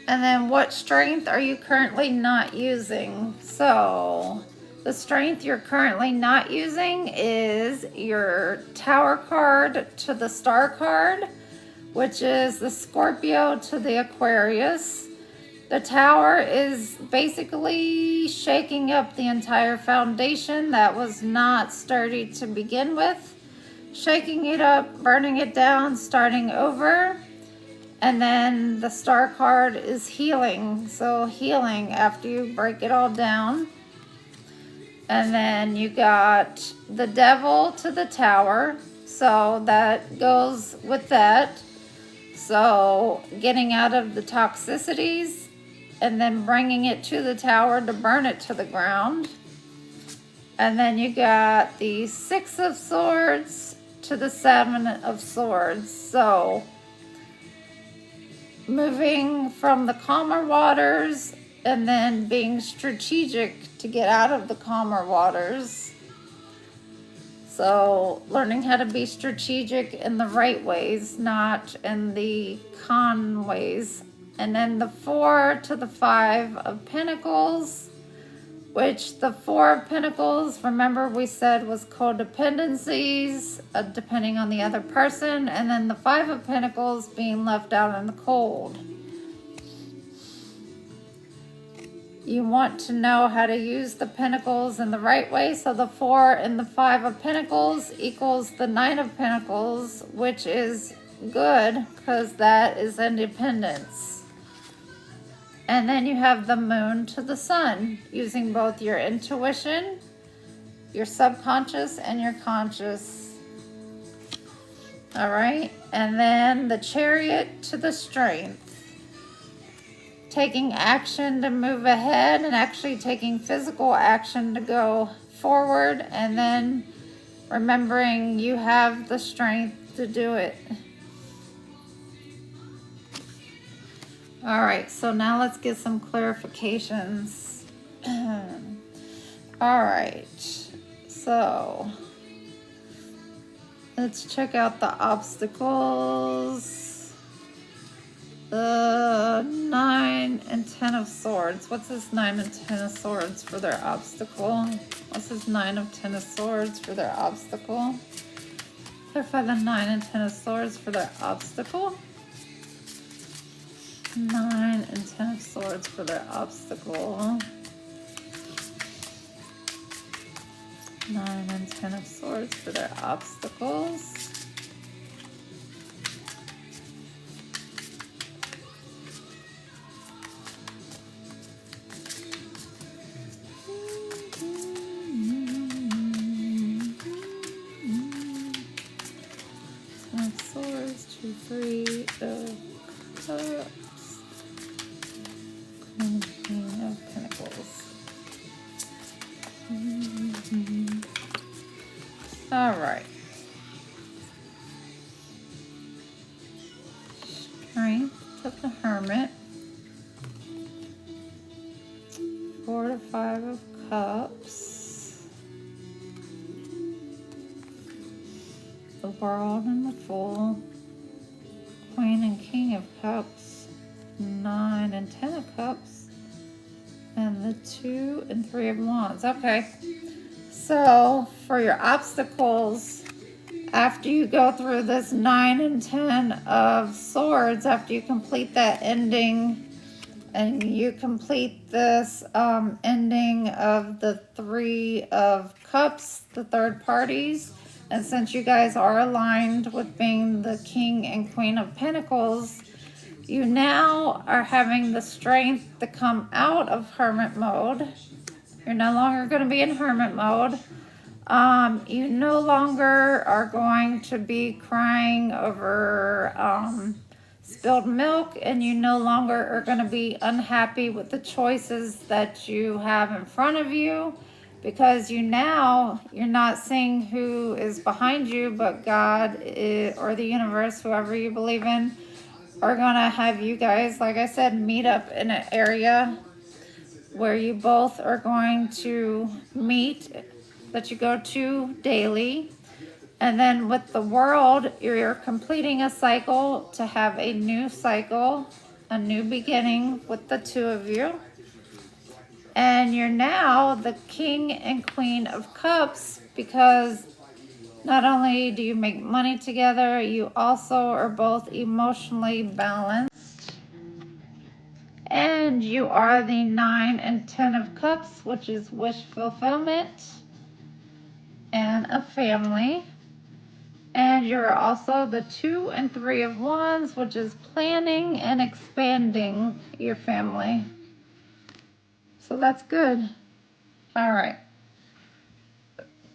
And then what strength are you currently not using? So the strength you're currently not using is your Tower card to the Star card, which is the Scorpio to the Aquarius. The Tower is basically shaking up the entire foundation that was not sturdy to begin with, shaking it up, burning it down, starting over. And then the Star card is healing. So healing after you break it all down. And then you got the Devil to the Tower. So that goes with that. So getting out of the toxicities and then bringing it to the Tower to burn it to the ground. And then you got the 6 of Swords to the 7 of Swords. So moving from the calmer waters and then being strategic to get out of the calmer waters. So learning how to be strategic in the right ways, not in the con ways. And then the 4 to the 5 of Pentacles, which the 4 of Pentacles, remember we said was codependencies, depending on the other person. And then the 5 of Pentacles being left out in the cold. You want to know how to use the Pentacles in the right way. So the 4 and the 5 of Pentacles equals the 9 of Pentacles, which is good because that is independence. And then you have the Moon to the Sun, using both your intuition, your subconscious, and your conscious. All right. And then the Chariot to the Strength. Taking action to move ahead and actually taking physical action to go forward, and then remembering you have the strength to do it. All right, so now let's get some clarifications. All right, so let's check out the obstacles. The 9 and 10 of Swords. What's this 9 and 10 of Swords for their obstacle? What's this 9 of 10 of Swords for their obstacle? Clarify the 9 and 10 of Swords for their obstacle. 9 and 10 of Swords for their obstacle. 9 and 10 of Swords for their obstacles. Swords, 2, 3 of Cups, Queen of Pentacles. All right. Strength of the Hermit. 4 to 5 of Cups. The World and the Fool. Queen and King of Cups. 9 and 10 of Cups. And the 2 and 3 of Wands. Okay. So for your obstacles, after you go through this 9 and 10 of Swords, after you complete that ending, and you complete this ending of the 3 of Cups, the third parties, and since you guys are aligned with being the King and Queen of Pentacles, you now are having the strength to come out of hermit mode. You're no longer going to be in hermit mode. You no longer are going to be crying over spilled milk, and you no longer are going to be unhappy with the choices that you have in front of you, because you're not seeing who is behind you, but God or the universe, whoever you believe in, are going to have you guys, like I said, meet up in an area where you both are going to meet, that you go to daily. And then with the World, you're completing a cycle to have a new cycle, a new beginning with the two of you. And you're now the King and Queen of Cups, because not only do you make money together, you also are both emotionally balanced. And you are the 9 and 10 of Cups, which is wish fulfillment and a family. And you're also the 2 and 3 of Wands, which is planning and expanding your family. So that's good. All right.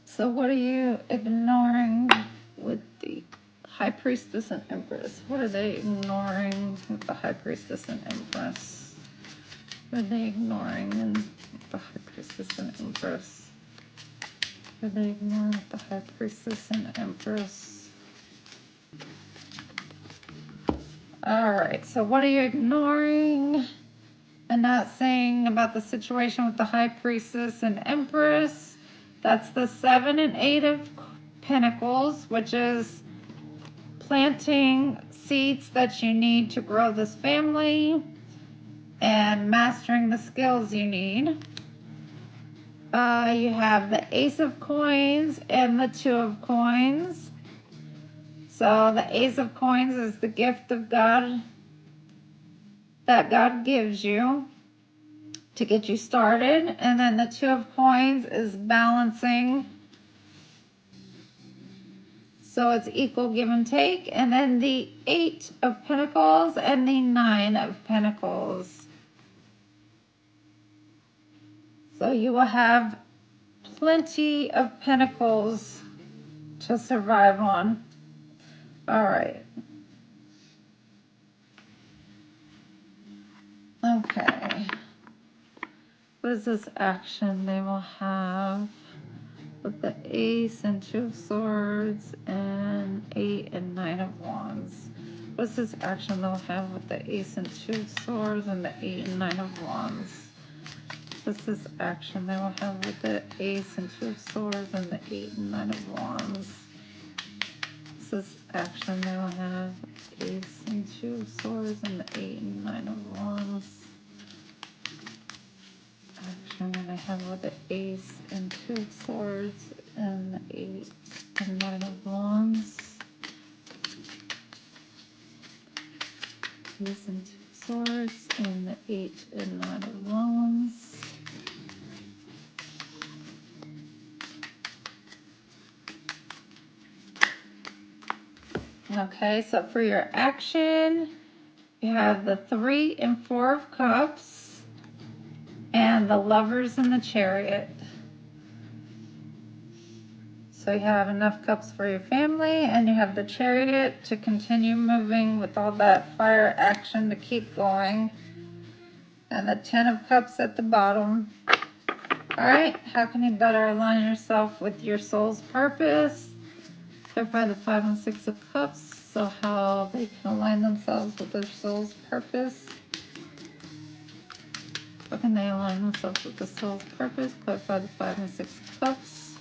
So what are you ignoring with the High Priestess and Empress? What are they ignoring with the High Priestess and Empress? What are they ignoring in the High Priestess and Empress? What are they ignoring with the High Priestess and Empress? All right, so what are you ignoring and not saying about the situation with the High Priestess and Empress? That's the 7 and 8 of Pentacles, which is planting seeds that you need to grow this family and mastering the skills you need. You have the Ace of Coins and the Two of Coins. So the Ace of Coins is the gift of God that God gives you to get you started. And then the Two of Coins is balancing. So it's equal give and take. And then the Eight of Pentacles and the Nine of Pentacles. So you will have plenty of pentacles to survive on. All right. Okay. What is this action they will have with the Ace and Two of Swords and Eight and Nine of Wands? What's this action they'll have with the Ace and Two of Swords and the Eight and Nine of Wands? What's this action they will have with the Ace and Two of Swords and the Eight and Nine of Wands? What's this action they will have Ace and Two of Swords and the Eight and Nine of Wands? Action that I have with the Ace and Two of Swords and the Eight and Nine of Wands. Ace and Two of Swords and the Eight and Nine of Wands. Okay, so for your action, you have the Three and Four of Cups and the Lovers and the Chariot. So you have enough cups for your family, and you have the Chariot to continue moving with all that fire action to keep going. And the Ten of Cups at the bottom. All right, how can you better align yourself with your soul's purpose? Clarify the Five and Six of Cups, so how they can align themselves with their soul's purpose. How can they align themselves with the soul's purpose? Clarify the Five and Six of Cups.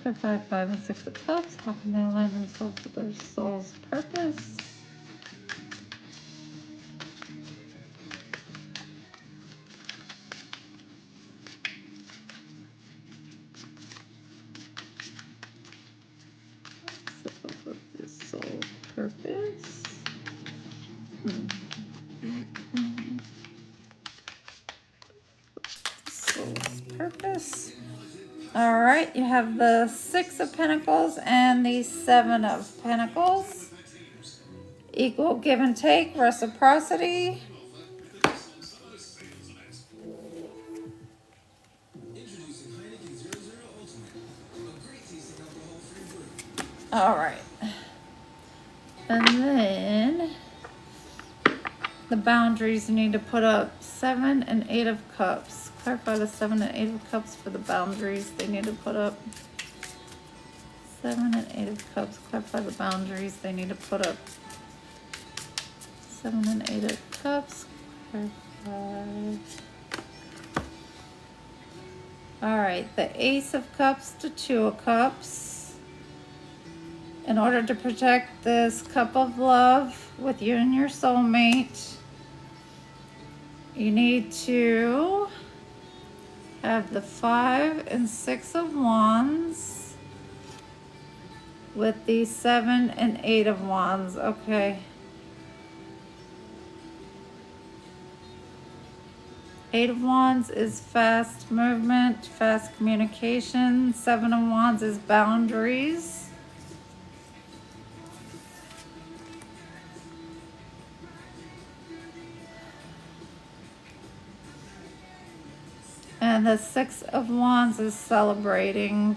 Clarify Five and Six of Cups. How can they align themselves with their soul's purpose? With the soul purpose. Soul's purpose. All right, you have the Six of Pentacles and the Seven of Pentacles. Equal give and take, reciprocity. All right. And then the boundaries you need to put up. Seven and Eight of Cups. Clarify the Seven and Eight of Cups for the boundaries they need to put up. Seven and Eight of Cups. Clarify the boundaries they need to put up. Seven and Eight of Cups. Clarify. All right. The Ace of Cups to Two of Cups. In order to protect this cup of love with you and your soulmate, you need to have the Five and Six of Wands with the Seven and Eight of Wands. Okay. Eight of Wands is fast movement, fast communication. Seven of Wands is boundaries. And the Six of Wands is celebrating.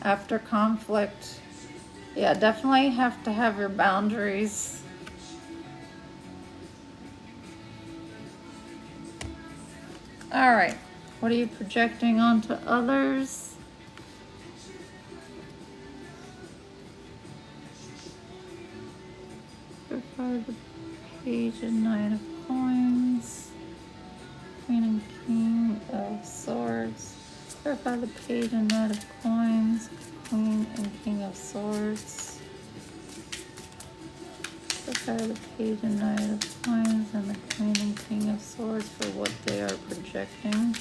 After conflict. Yeah, definitely have to have your boundaries. All right. What are you projecting onto others? The Page and Nine of Coins. Queen and King of Swords. Clarify the Page and Knight of Coins. Queen and King of Swords. Clarify the Page and Knight of Coins and the Queen and King of Swords for what they are projecting.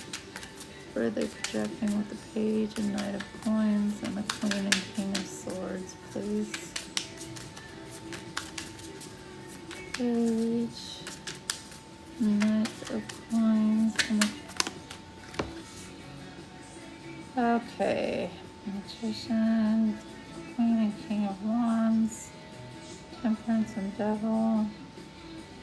What are they projecting with the Page and Knight of Coins and the Queen and King of Swords, please? Page, Knight of Coins, and the... Okay. Magician, Queen and King of Wands, Temperance and Devil,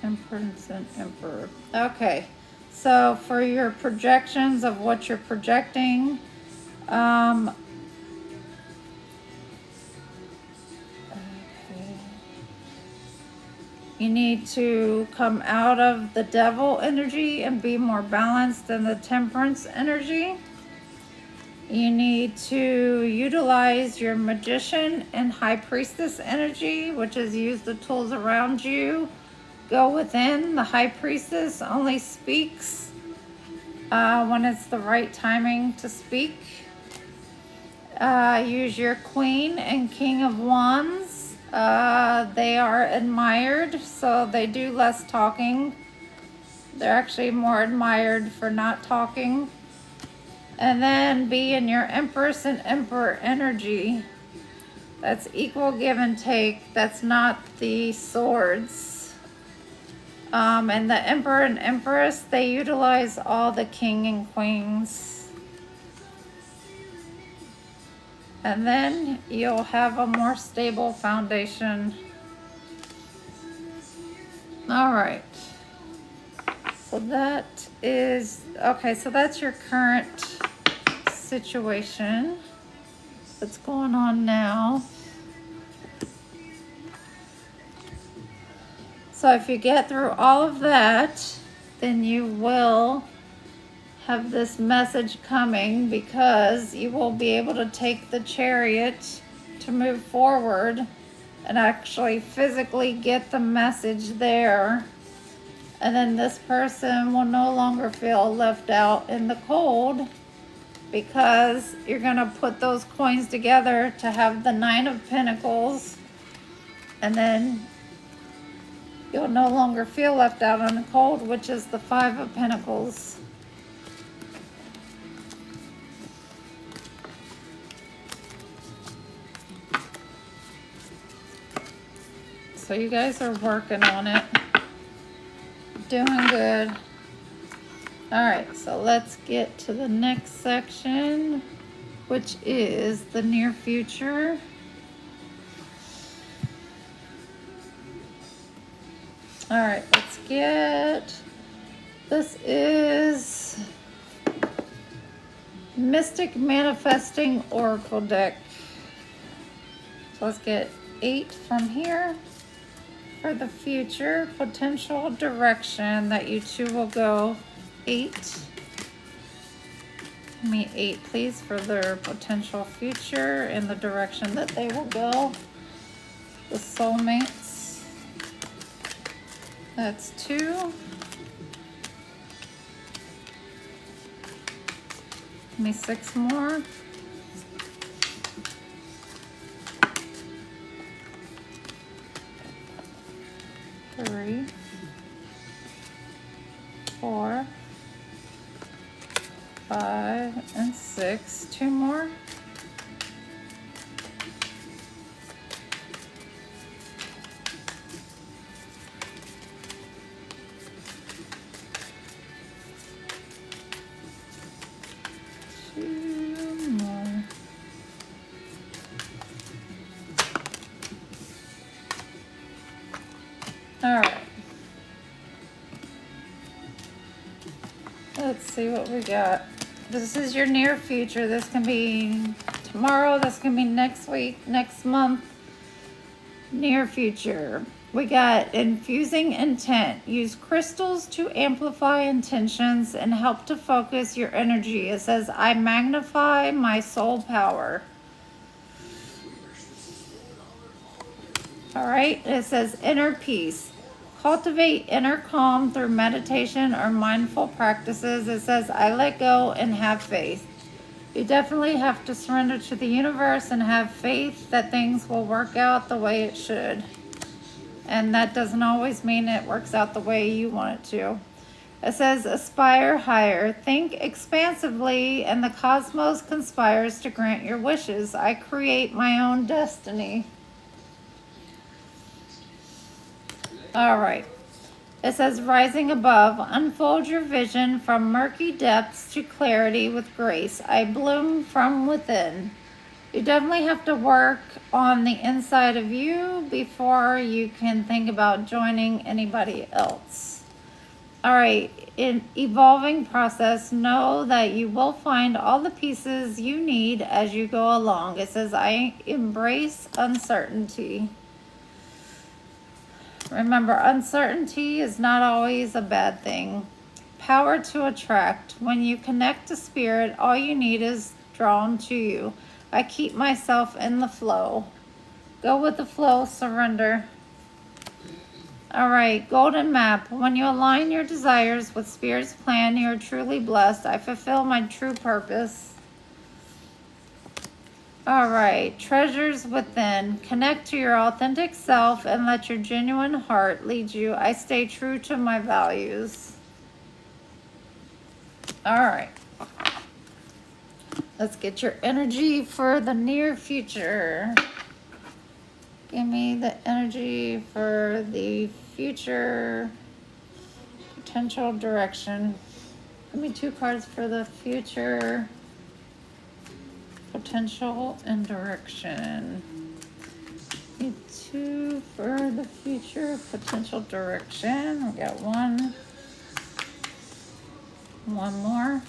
Temperance and Emperor. Okay. So for your projections of what you're projecting, okay. You need to come out of the devil energy and be more balanced in the temperance energy. You need to utilize your magician and high priestess energy, which is use the tools around you. Go within. The high priestess only speaks when it's the right timing to speak. Use your queen and king of wands. They are admired, so they do less talking. They're actually more admired for not talking. And then be in your empress and emperor energy. That's equal give and take. That's not the swords. And the Emperor and Empress, they utilize all the king and queens. And then you'll have a more stable foundation. All right. So that is, okay, so that's your current situation that's going on now. So if you get through all of that, then you will have this message coming, because you will be able to take the Chariot to move forward and actually physically get the message there. And then this person will no longer feel left out in the cold, because you're going to put those coins together to have the 9 of Pentacles, and then you'll no longer feel left out in the cold, which is the 5 of Pentacles. So you guys are working on it. Doing good. All right, so let's get to the next section, which is the near future. All right, let's get, this is Mystic Manifesting Oracle deck. So let's get 8 from here for the future potential direction that you two will go. 8. Give me 8, please, for their potential future and the direction that they will go. The soulmates. That's 2. Give me 6 more. 3, 4, 5, and 6. 2 more. All right. Let's see what we got. This is your near future. This can be tomorrow. This can be next week, next month. Near future. We got infusing intent. Use crystals to amplify intentions and help to focus your energy. It says, I magnify my soul power. All right. It says inner peace. Cultivate inner calm through meditation or mindful practices. It says, I let go and have faith. You definitely have to surrender to the universe and have faith that things will work out the way it should. And that doesn't always mean it works out the way you want it to. It says, aspire higher. Think expansively, and the cosmos conspires to grant your wishes. I create my own destiny. All right. It says, rising above, unfold your vision from murky depths to clarity with grace. I bloom from within. You definitely have to work on the inside of you before you can think about joining anybody else. All right, in evolving process, know that you will find all the pieces you need as you go along. It says, I embrace uncertainty. Remember, uncertainty is not always a bad thing. Power to attract. When you connect to spirit, all you need is drawn to you. I keep myself in the flow. Go with the flow, surrender. All right, golden map. When you align your desires with spirit's plan, you are truly blessed. I fulfill my true purpose. All right, treasures within. Connect to your authentic self and let your genuine heart lead you. I stay true to my values. All right. Let's get your energy for the near future. Give me the energy for the future potential direction. Give me 2 cards for the future potential and direction. Need 2 for the future potential direction. We got one more.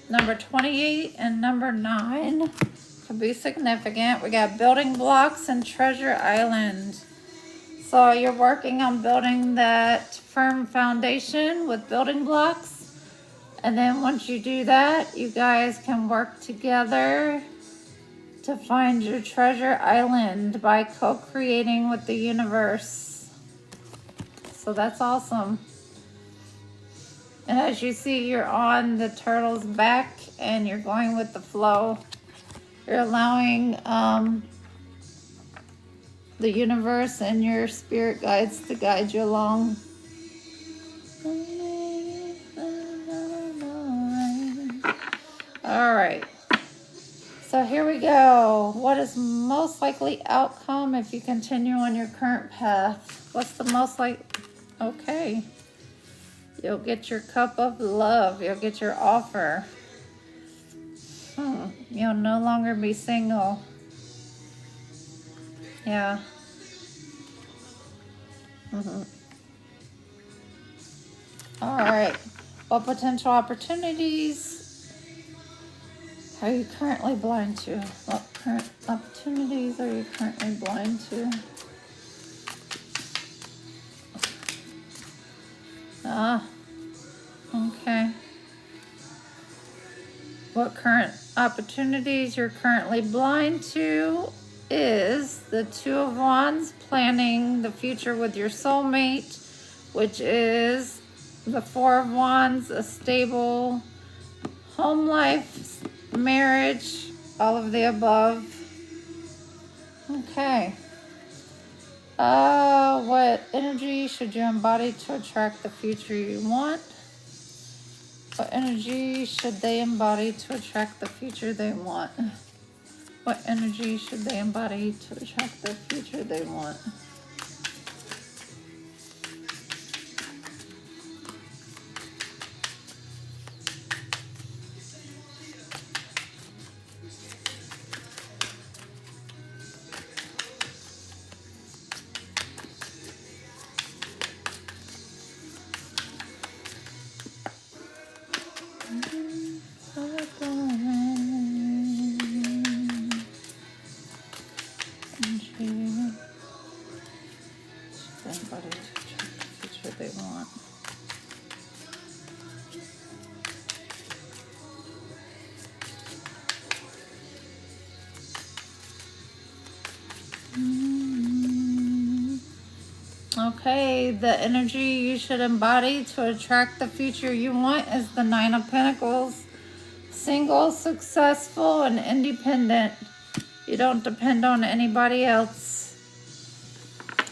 Number 28 and number 9 could be significant. We got building blocks and treasure island. So you're working on building that firm foundation with building blocks. And then once you do that, you guys can work together to find your treasure island by co-creating with the universe. So that's awesome. And as you see, you're on the turtle's back and you're going with the flow. You're allowing the universe and your spirit guides to guide you along. All right. So here we go. What is most likely outcome if you continue on your current path? What's the most okay. You'll get your cup of love. You'll get your offer. You'll no longer be single. Yeah. All right. What potential opportunities are you currently blind to? What current opportunities are you currently blind to? Okay. What current opportunities you're currently blind to is the 2 of Wands, planning the future with your soulmate, which is the 4 of Wands, a stable home life, marriage, all of the above. Okay. What energy should you embody to attract the future you want? What energy should they embody to attract the future they want? What energy should they embody to attract the future they want? Somebody to attract the future they want. Okay, the energy you should embody to attract the future you want is the Nine of Pentacles. Single, successful, and independent. You don't depend on anybody else.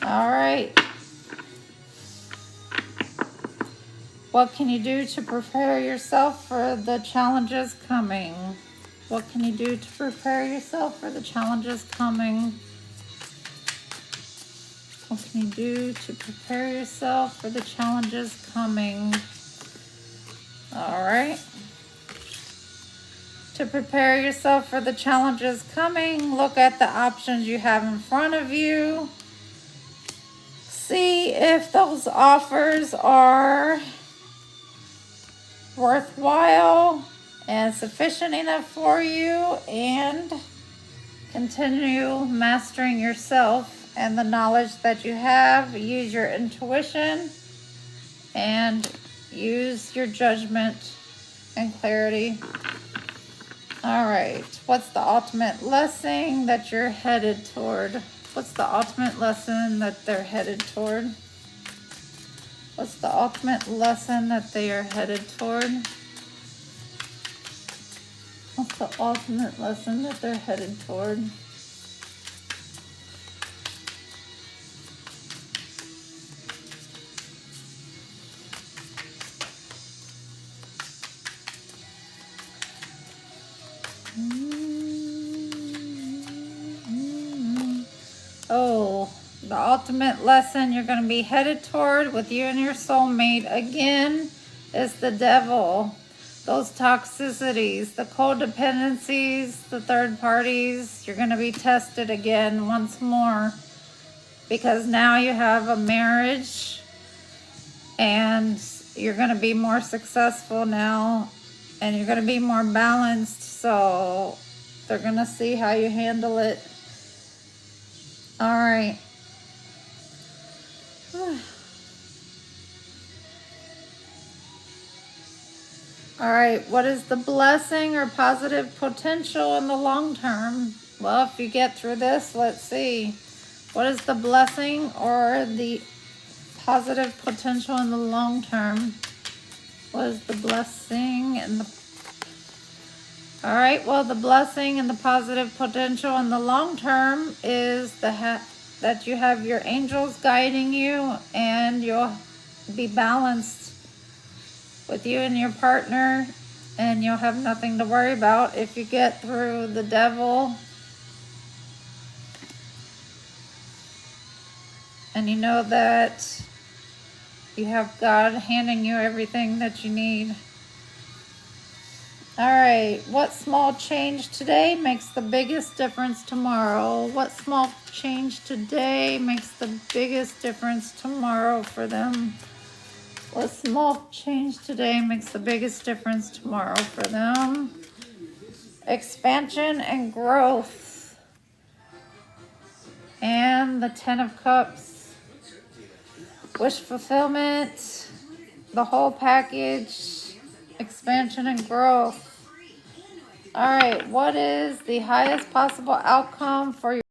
All right. What can you do to prepare yourself for the challenges coming? What can you do to prepare yourself for the challenges coming? What can you do to prepare yourself for the challenges coming? All right. To prepare yourself for the challenges coming, look at the options you have in front of you. See if those offers are worthwhile and sufficient enough for you, and continue mastering yourself and the knowledge that you have. Use your intuition and use your judgment and clarity. All right, what's the ultimate lesson that you're headed toward? What's the ultimate lesson that they're headed toward? What's the ultimate lesson that they are headed toward? What's the ultimate lesson that they're headed toward? Oh, the ultimate lesson you're going to be headed toward with you and your soulmate again is the devil. Those toxicities, the codependencies, the third parties, you're going to be tested again once more, because now you have a marriage and you're going to be more successful now and you're going to be more balanced. So they're going to see how you handle it. All right. All right, what is the blessing or positive potential in the long term? Well, if you get through this, let's see. What is the blessing or the positive potential in the long term? What is the blessing and the... All right, well, the blessing and the positive potential in the long term is that you have your angels guiding you, and you'll be balanced with you and your partner, and you'll have nothing to worry about if you get through the devil. And you know that you have God handing you everything that you need. All right, what small change today makes the biggest difference tomorrow? What small change today makes the biggest difference tomorrow for them? What small change today makes the biggest difference tomorrow for them? Expansion and growth. And the Ten of Cups. Wish fulfillment. The whole package. Expansion and growth. All right, what is the highest possible outcome for your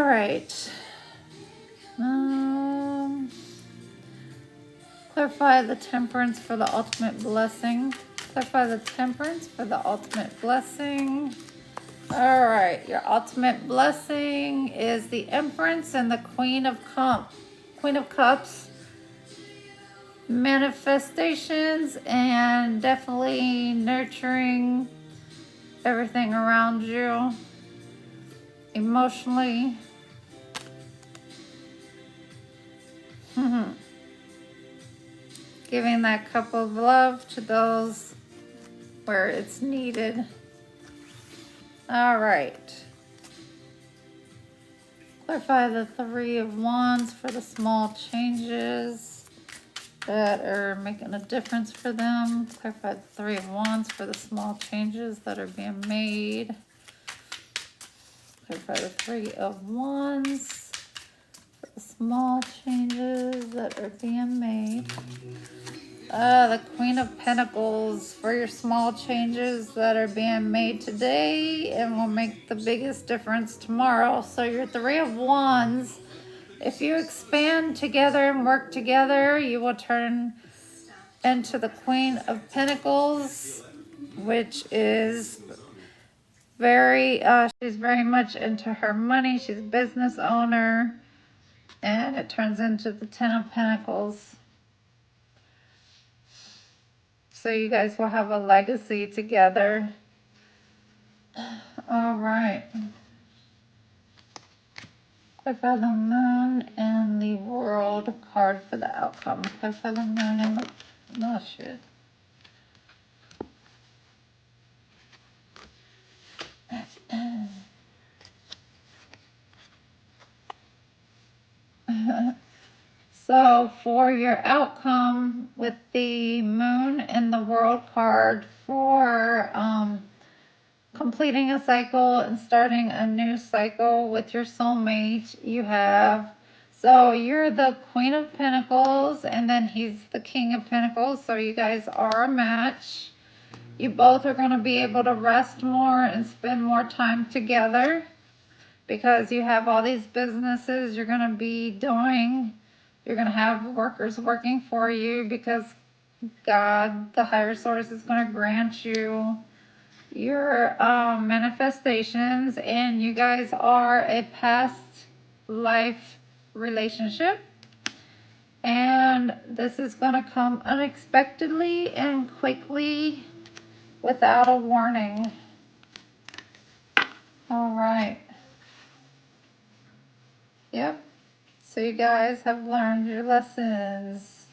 All right. Clarify the temperance for the ultimate blessing. Clarify the temperance for the ultimate blessing. All right, your ultimate blessing is the Empress and the Queen of Cups. Manifestations and definitely nurturing everything around you emotionally. Giving that cup of love to those where it's needed. All right. Clarify the Three of Wands for the small changes that are making a difference for them. Clarify the Three of Wands for the small changes that are being made. Clarify the Three of Wands for the small changes that are being made. The Queen of Pentacles for your small changes that are being made today and will make the biggest difference tomorrow. So your Three of Wands, if you expand together and work together, you will turn into the Queen of Pentacles, which is she's very much into her money. She's a business owner, and it turns into the Ten of Pentacles. So you guys will have a legacy together. All right. Clarify the Moon and the World card for the outcome. Clarify the Moon and the... Oh, shit. So for your outcome with the Moon and the World card for completing a cycle and starting a new cycle with your soulmate, you have, so you're the Queen of Pentacles and then he's the King of Pentacles, so you guys are a match. You both are going to be able to rest more and spend more time together because you have all these businesses you're going to be doing. You're going to have workers working for you because God, the higher source, is going to grant you your manifestations, and you guys are a past life relationship, and this is going to come unexpectedly and quickly without a warning. All right. Yep. So you guys have learned your lessons.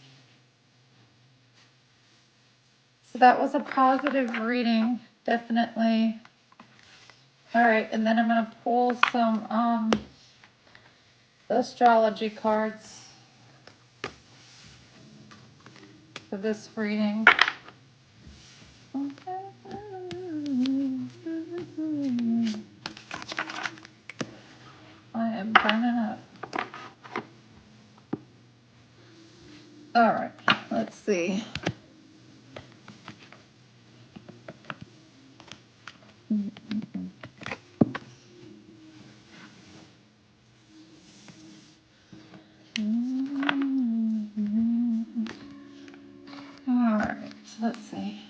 So that was a positive reading, definitely. All right, and then I'm going to pull some astrology cards for this reading. I am burning up. All right, let's see. All right, so let's see.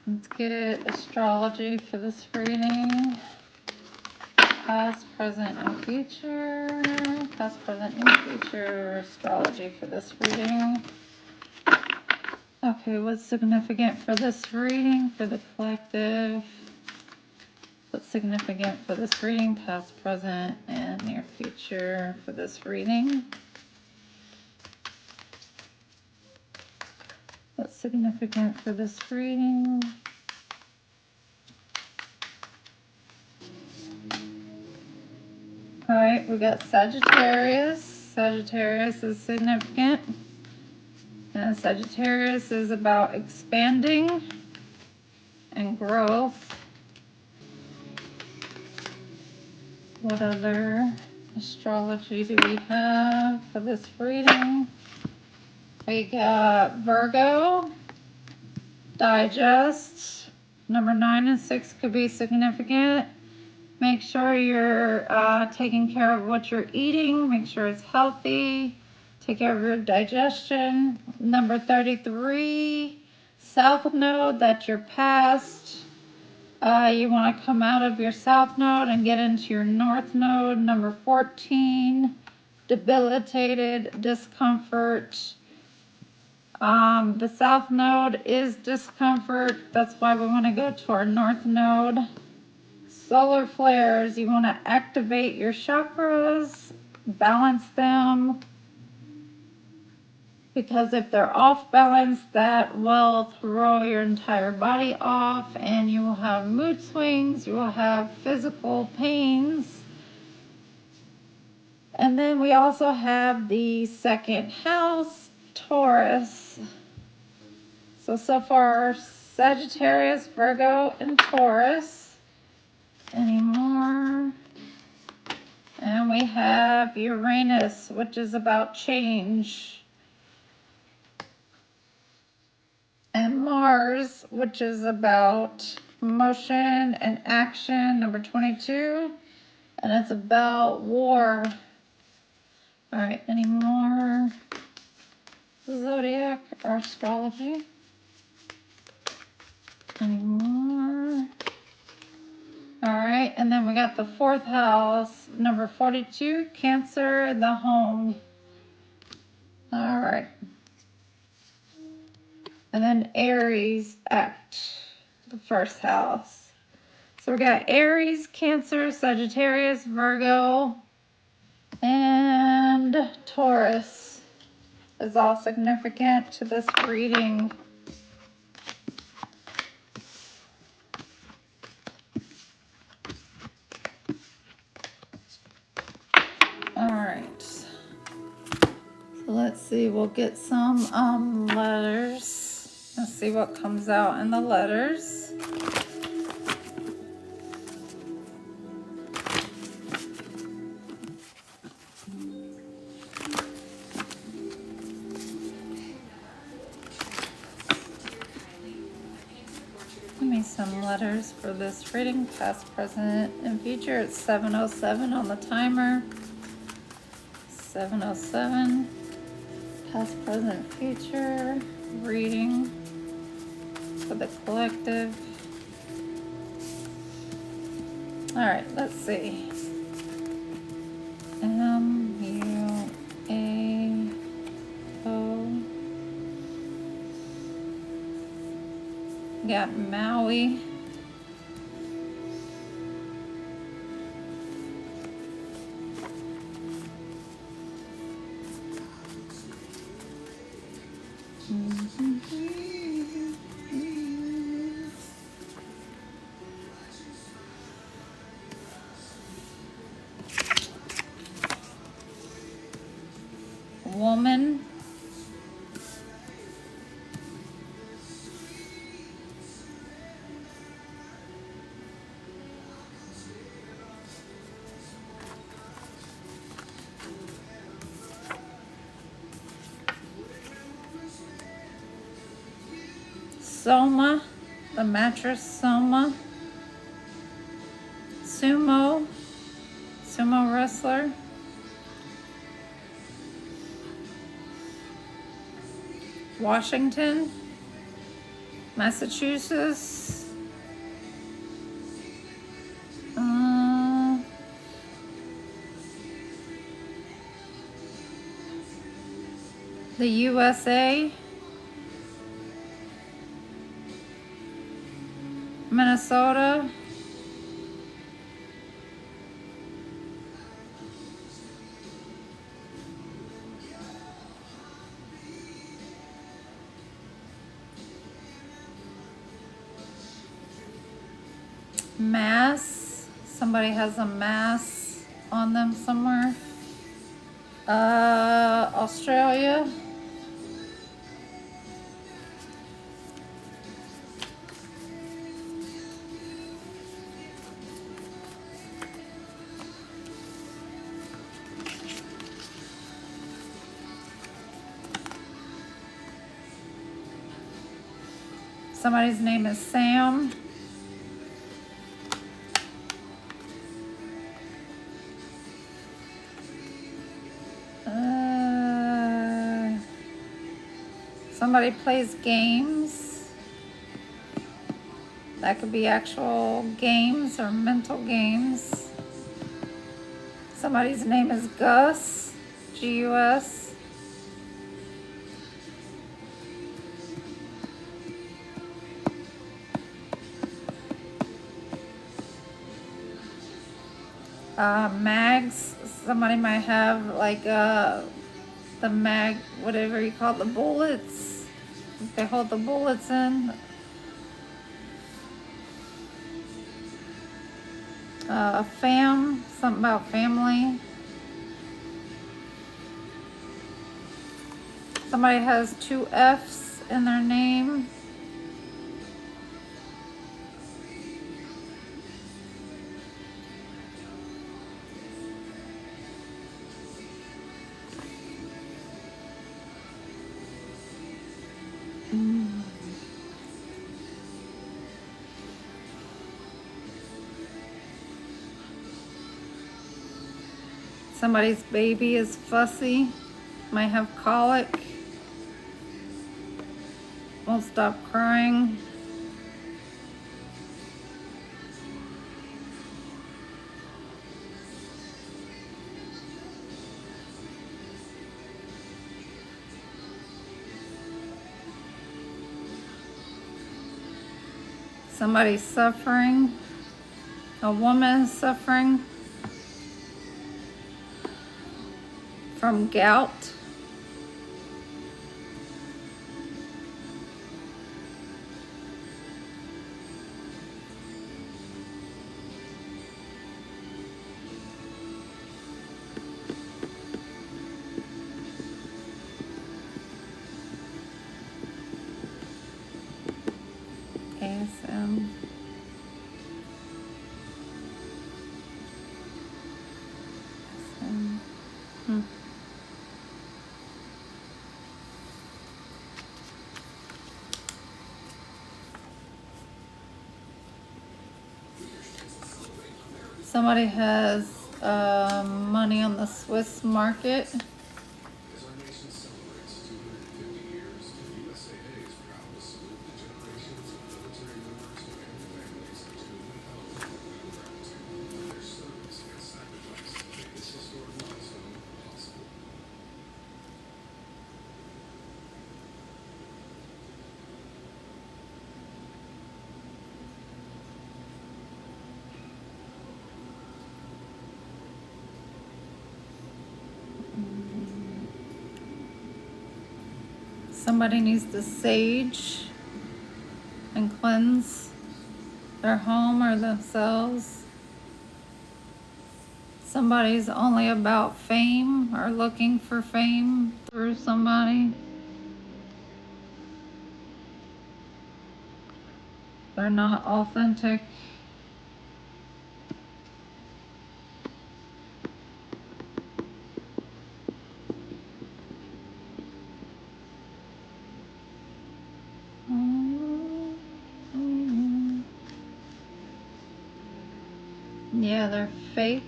Let's get astrology for this reading. Past, present, and future. Past, present, and future astrology for this reading. Okay, what's significant for this reading for the collective? What's significant for this reading? Past, present, and near future for this reading. What's significant for this reading? All right, we got Sagittarius. Sagittarius is significant. And Sagittarius is about expanding and growth. What other astrology do we have for this reading? We got Virgo, digest. Number 9 and 6 could be significant. Make sure you're taking care of what you're eating. Make sure it's healthy. Take care of your digestion. Number 33, South Node, that's your past. You want to come out of your South Node and get into your North Node. Number 14, debilitated, discomfort. The South Node is discomfort. That's why we want to go to our North Node. Solar flares, you want to activate your chakras, balance them, because if they're off balance, that will throw your entire body off and you will have mood swings, you will have physical pains. And then we also have the second house, Taurus. So far, Sagittarius, Virgo, and Taurus. Any more? And we have Uranus, which is about change. And Mars, which is about motion and action, number 22. And it's about war. All right, any more zodiac or astrology? Any more? All right, and then we got the fourth house, number 42, Cancer, the home. All right. And then Aries at the first house. So we got Aries, Cancer, Sagittarius, Virgo, and Taurus is all significant to this reading. All right. So let's see, we'll get some letters. Let's see what comes out in the letters. Give me some letters for this reading, past, present, and future. It's 7:07 on the timer. 7:07, past, present, future, reading for the collective. All right, let's see. M-U-A-O. Got Maui. Woman. Soma, the mattress Soma. Sumo, sumo wrestler. Washington, Massachusetts. The USA. Minnesota. Mass. Somebody has a mass on them somewhere. Australia. Somebody's name is Sam. Somebody plays games. That could be actual games or mental games. Somebody's name is Gus, G-U-S. Mags, somebody might have like the mag, whatever you call it, the bullets. They hold the bullets in. Something about family. Somebody has 2 F's in their name. Somebody's baby is fussy, might have colic, won't stop crying. Somebody's suffering, a woman is suffering from gout. ASM. Somebody has money on the Swiss market. Somebody needs to sage and cleanse their home or themselves. Somebody's only about fame or looking for fame through somebody. They're not authentic. Yeah, they're fake.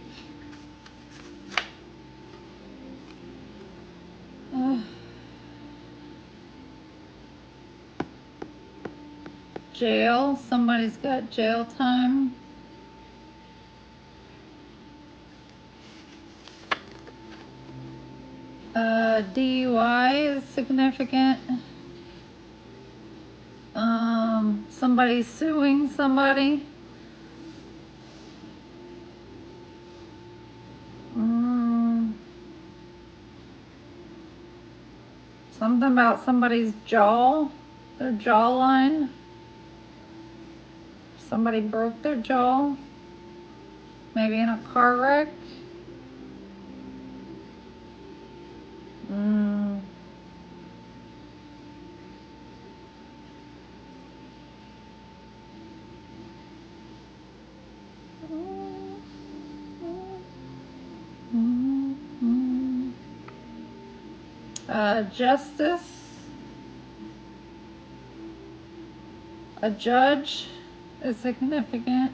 Jail. Somebody's got jail time. DUI is significant. Somebody's suing somebody. Something about somebody's jaw, their jawline. Somebody broke their jaw, maybe in a car wreck. Justice, a judge is significant.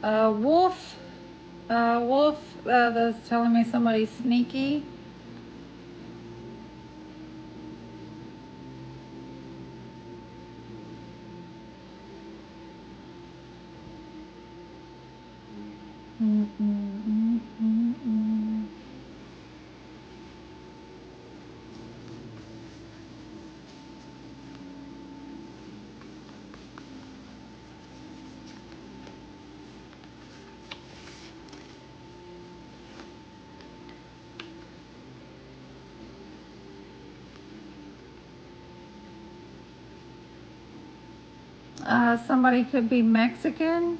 A wolf, Wolf, that's telling me somebody's sneaky. Somebody could be Mexican.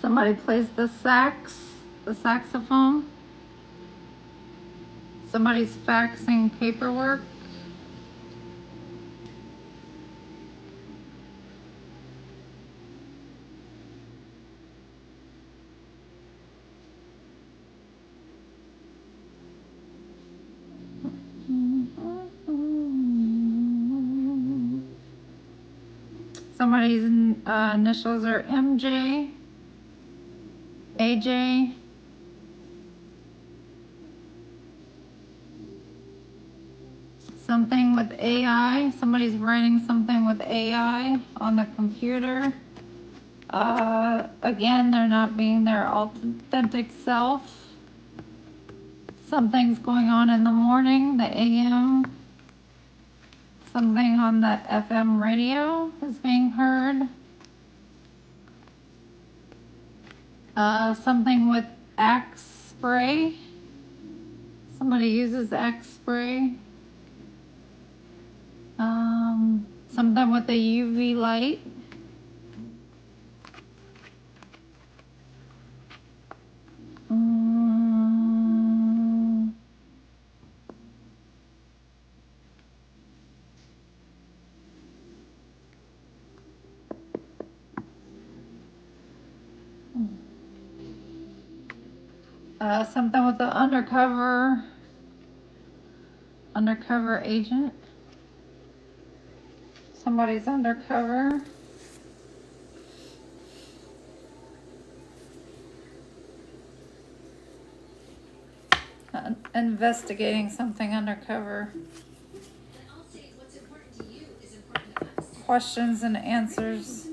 Somebody plays the saxophone. Somebody's faxing paperwork. Somebody's initials are MJ, AJ. Something with AI. Somebody's writing something with AI on the computer. Again, they're not being their authentic self. Something's going on in the morning, the AM. Something on the FM radio is being heard. Something with Axe spray. Somebody uses Axe spray. Something with a UV light. Something with the undercover agent. Somebody's undercover. Investigating something undercover. Questions and answers.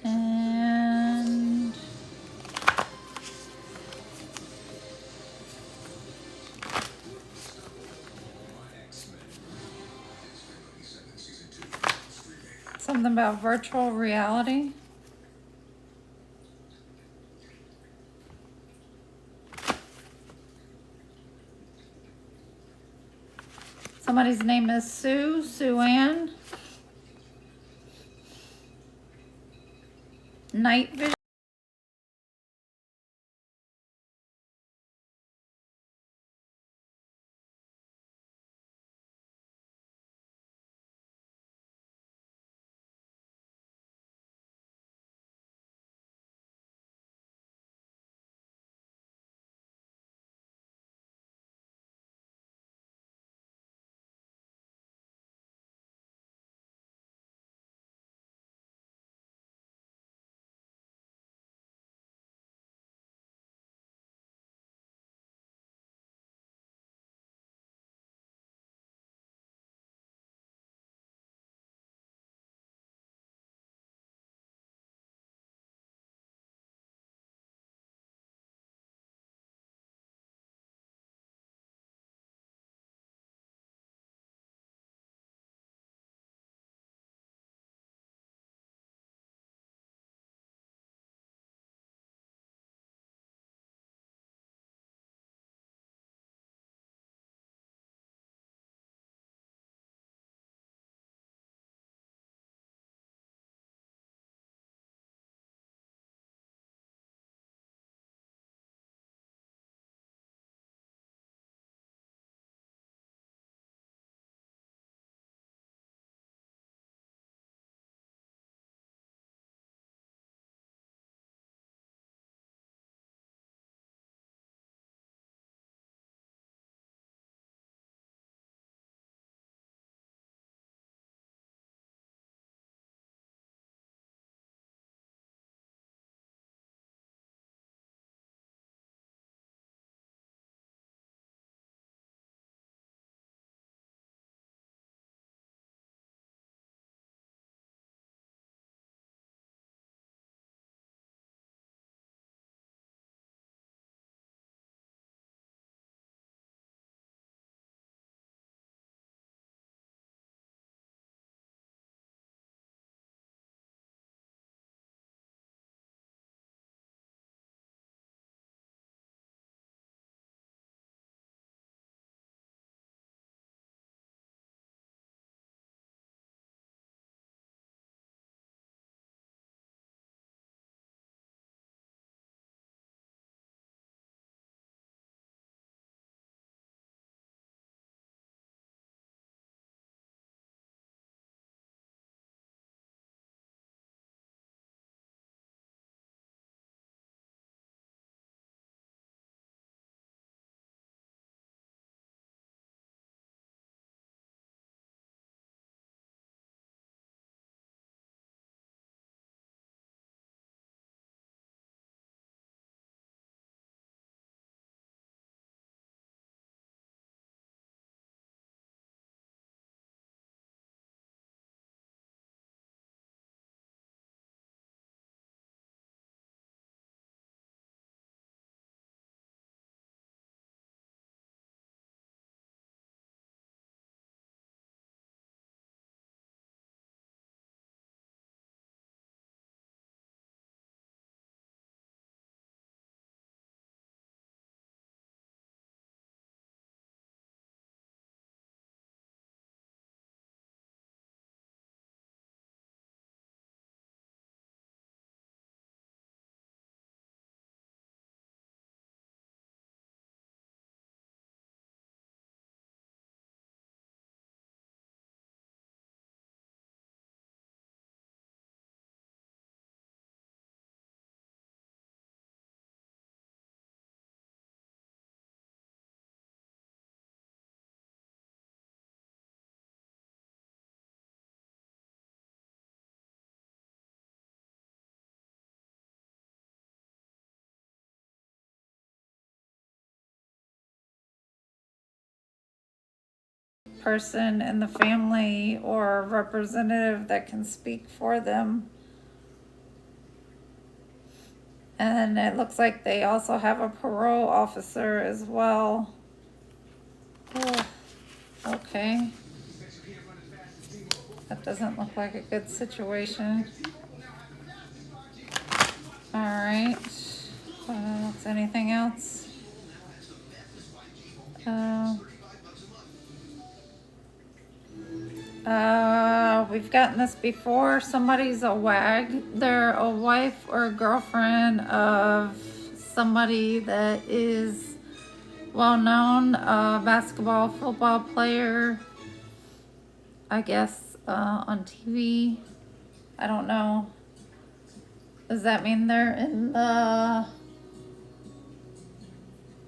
And something about virtual reality. Somebody's name is Sue Ann. Night vision. person in the family or a representative that can speak for them. And it looks like they also have a parole officer as well. Ugh. Okay. That doesn't look like a good situation. All right. Anything else? We've gotten this before. Somebody's a wag. They're a wife or a girlfriend of somebody that is well-known, basketball, football player, I guess, on TV. I don't know. Does that mean they're in the,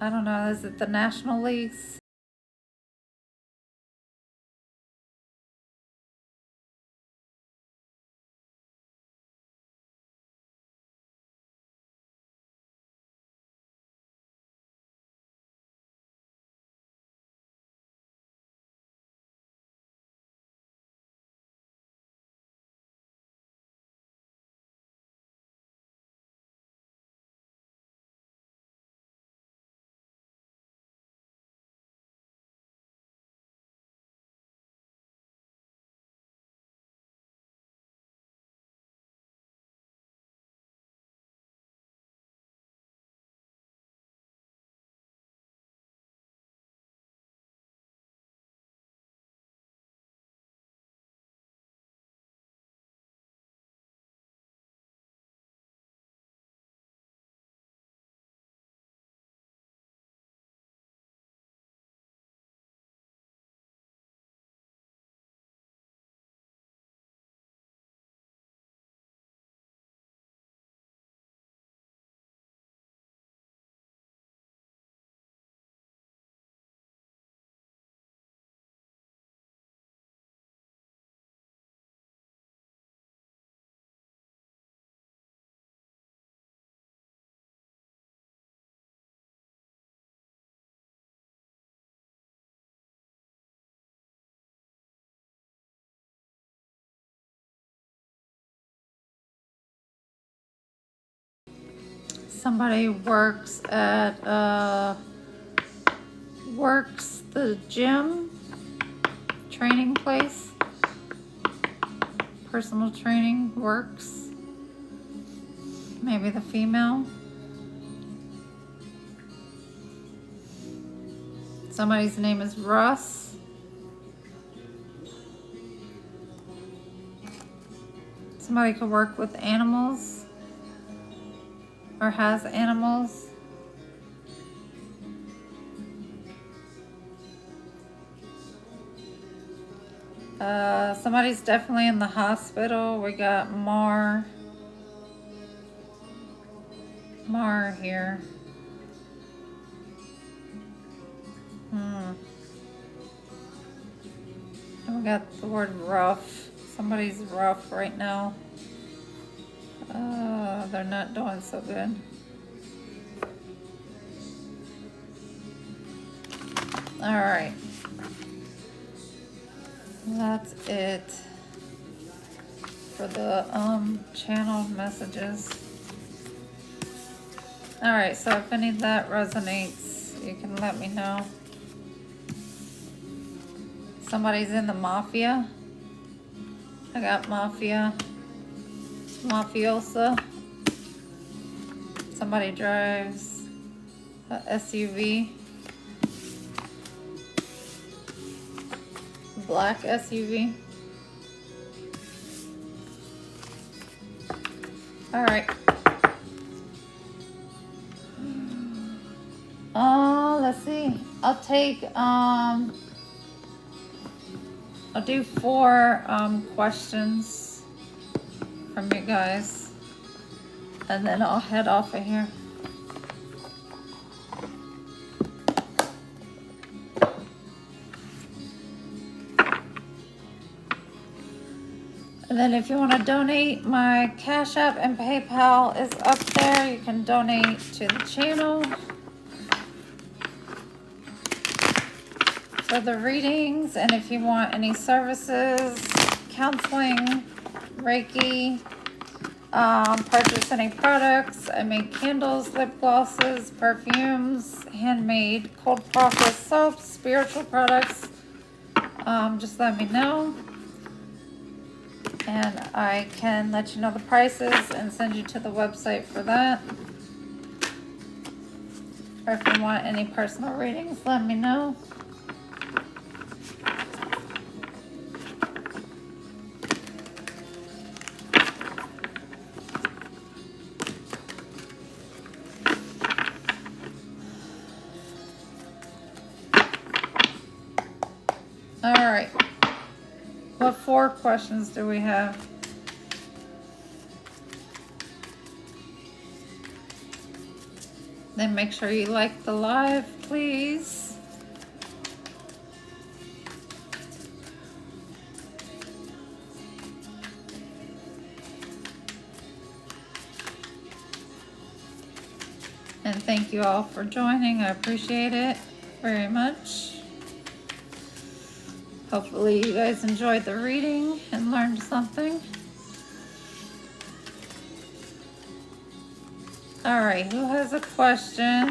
I don't know, is it the National Leagues? Somebody works at, works the gym, training place, personal training, works, maybe the female. Somebody's name is Russ. Somebody could work with animals or has animals. Somebody's definitely in the hospital. We got Mar here. And we got the word rough. Somebody's rough right now. They're not doing so good. All right. That's it for the channel messages. All right, so if any of that resonates, you can let me know. Somebody's in the mafia. I got mafia, mafiosa. Somebody drives a SUV. Black SUV. All right. Let's see. I'll do 4 questions from you guys, and then I'll head off of here. And then if you want to donate, my Cash App and PayPal is up there. You can donate to the channel. for the readings, and if you want any services, counseling, Reiki, purchase any products. I make candles, lip glosses, perfumes, handmade cold process soaps, spiritual products. Just let me know, and I can let you know the prices and send you to the website for that. Or if you want any personal readings, let me know. All right. What 4 questions do we have? Then make sure you like the live, please. And thank you all for joining. I appreciate it very much. Hopefully you guys enjoyed the reading and learned something. All right, who has a question?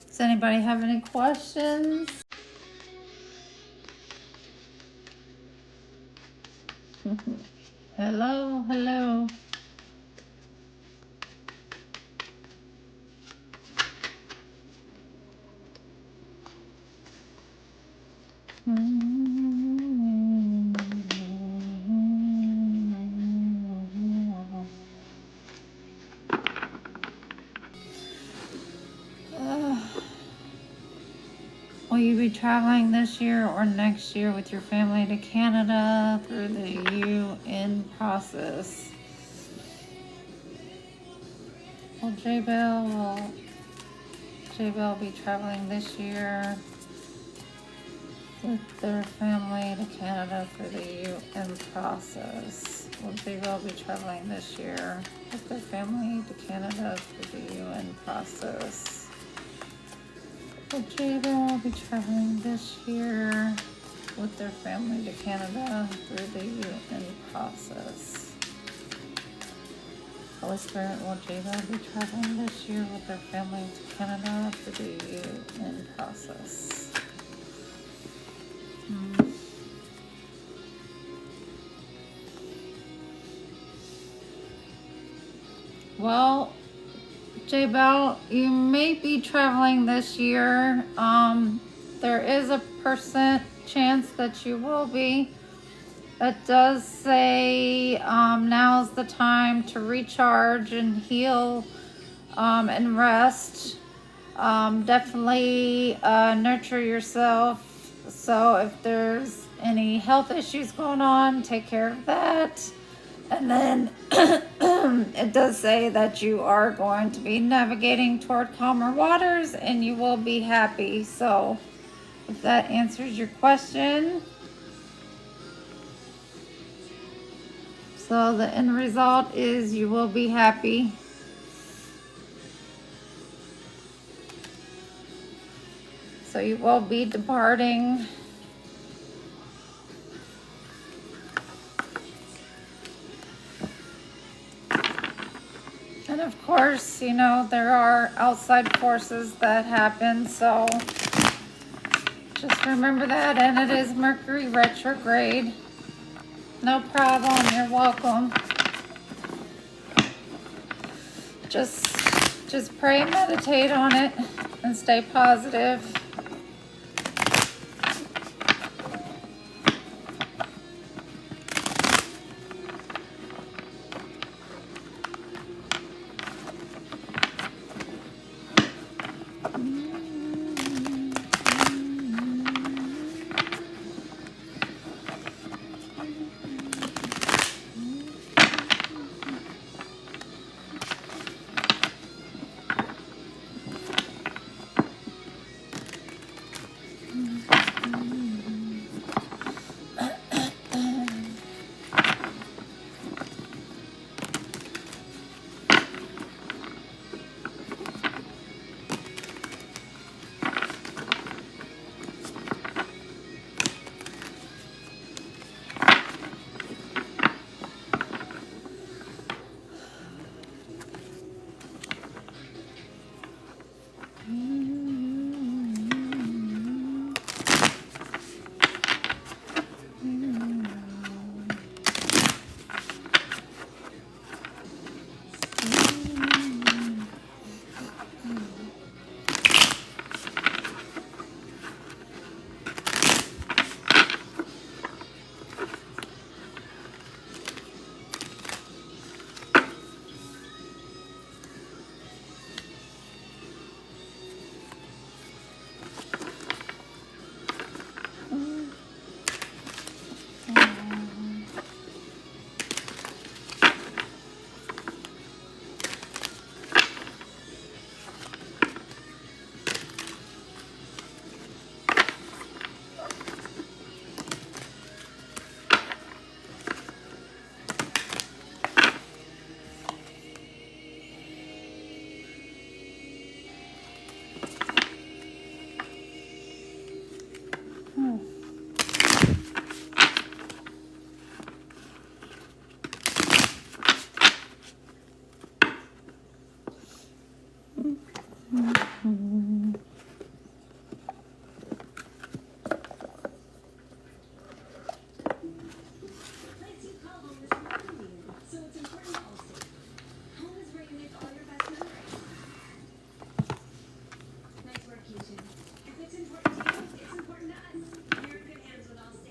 Does anybody have any questions? Hello, hello. Will you be traveling this year or next year with your family to Canada through the UN process? Will J-Bell be traveling this year with their family to Canada for the UN process? Will J-Bell be traveling this year with their family to Canada for the UN process? Will J-Bell be traveling this year with their family to Canada through the UN process? Holy Spirit, will J-Bell be traveling this year with their family to Canada for the UN process? Well, J-Bell, you may be traveling this year. There is a % chance that you will be. It does say now's the time to recharge and heal and rest. Definitely nurture yourself. So if there's any health issues going on, take care of that. And then it does say that you are going to be navigating toward calmer waters and you will be happy. So if that answers your question. So the end result is you will be happy. So you will be departing. And of course, you know, there are outside forces that happen, so just remember that. And it is Mercury retrograde. No problem, you're welcome. Just Just pray and meditate on it and stay positive.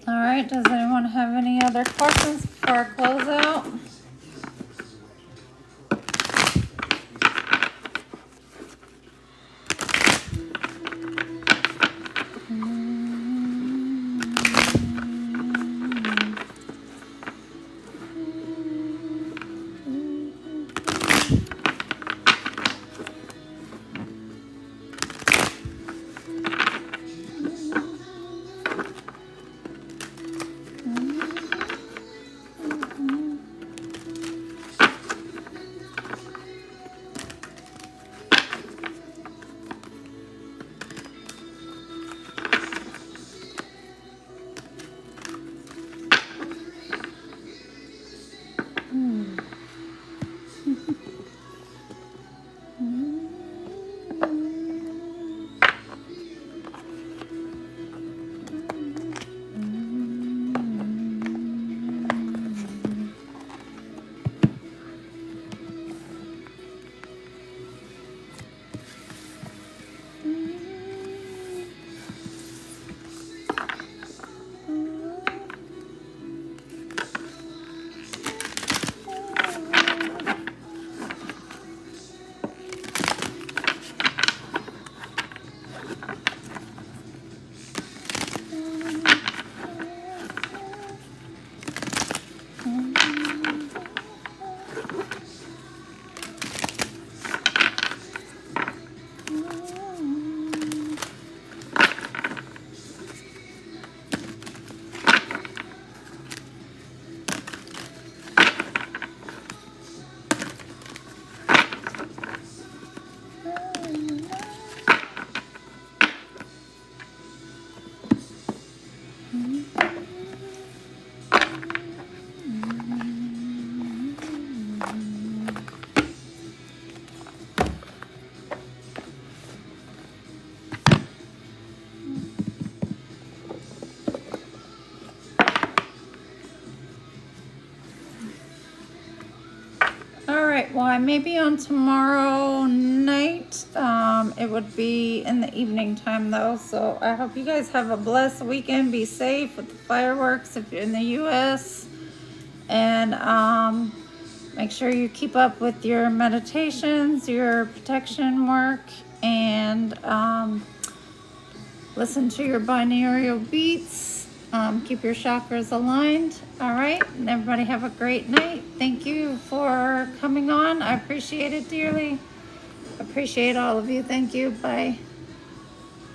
All right, does anyone have any other questions before I close out? I may be on tomorrow night. It would be in the evening time though. So I hope you guys have a blessed weekend. Be safe with the fireworks if you're in the U.S. And make sure you keep up with your meditations, your protection work, and listen to your binaural beats. Keep your chakras aligned. All right, and everybody have a great night. Thank you for coming on. I appreciate it dearly. Appreciate all of you. Thank you. Bye.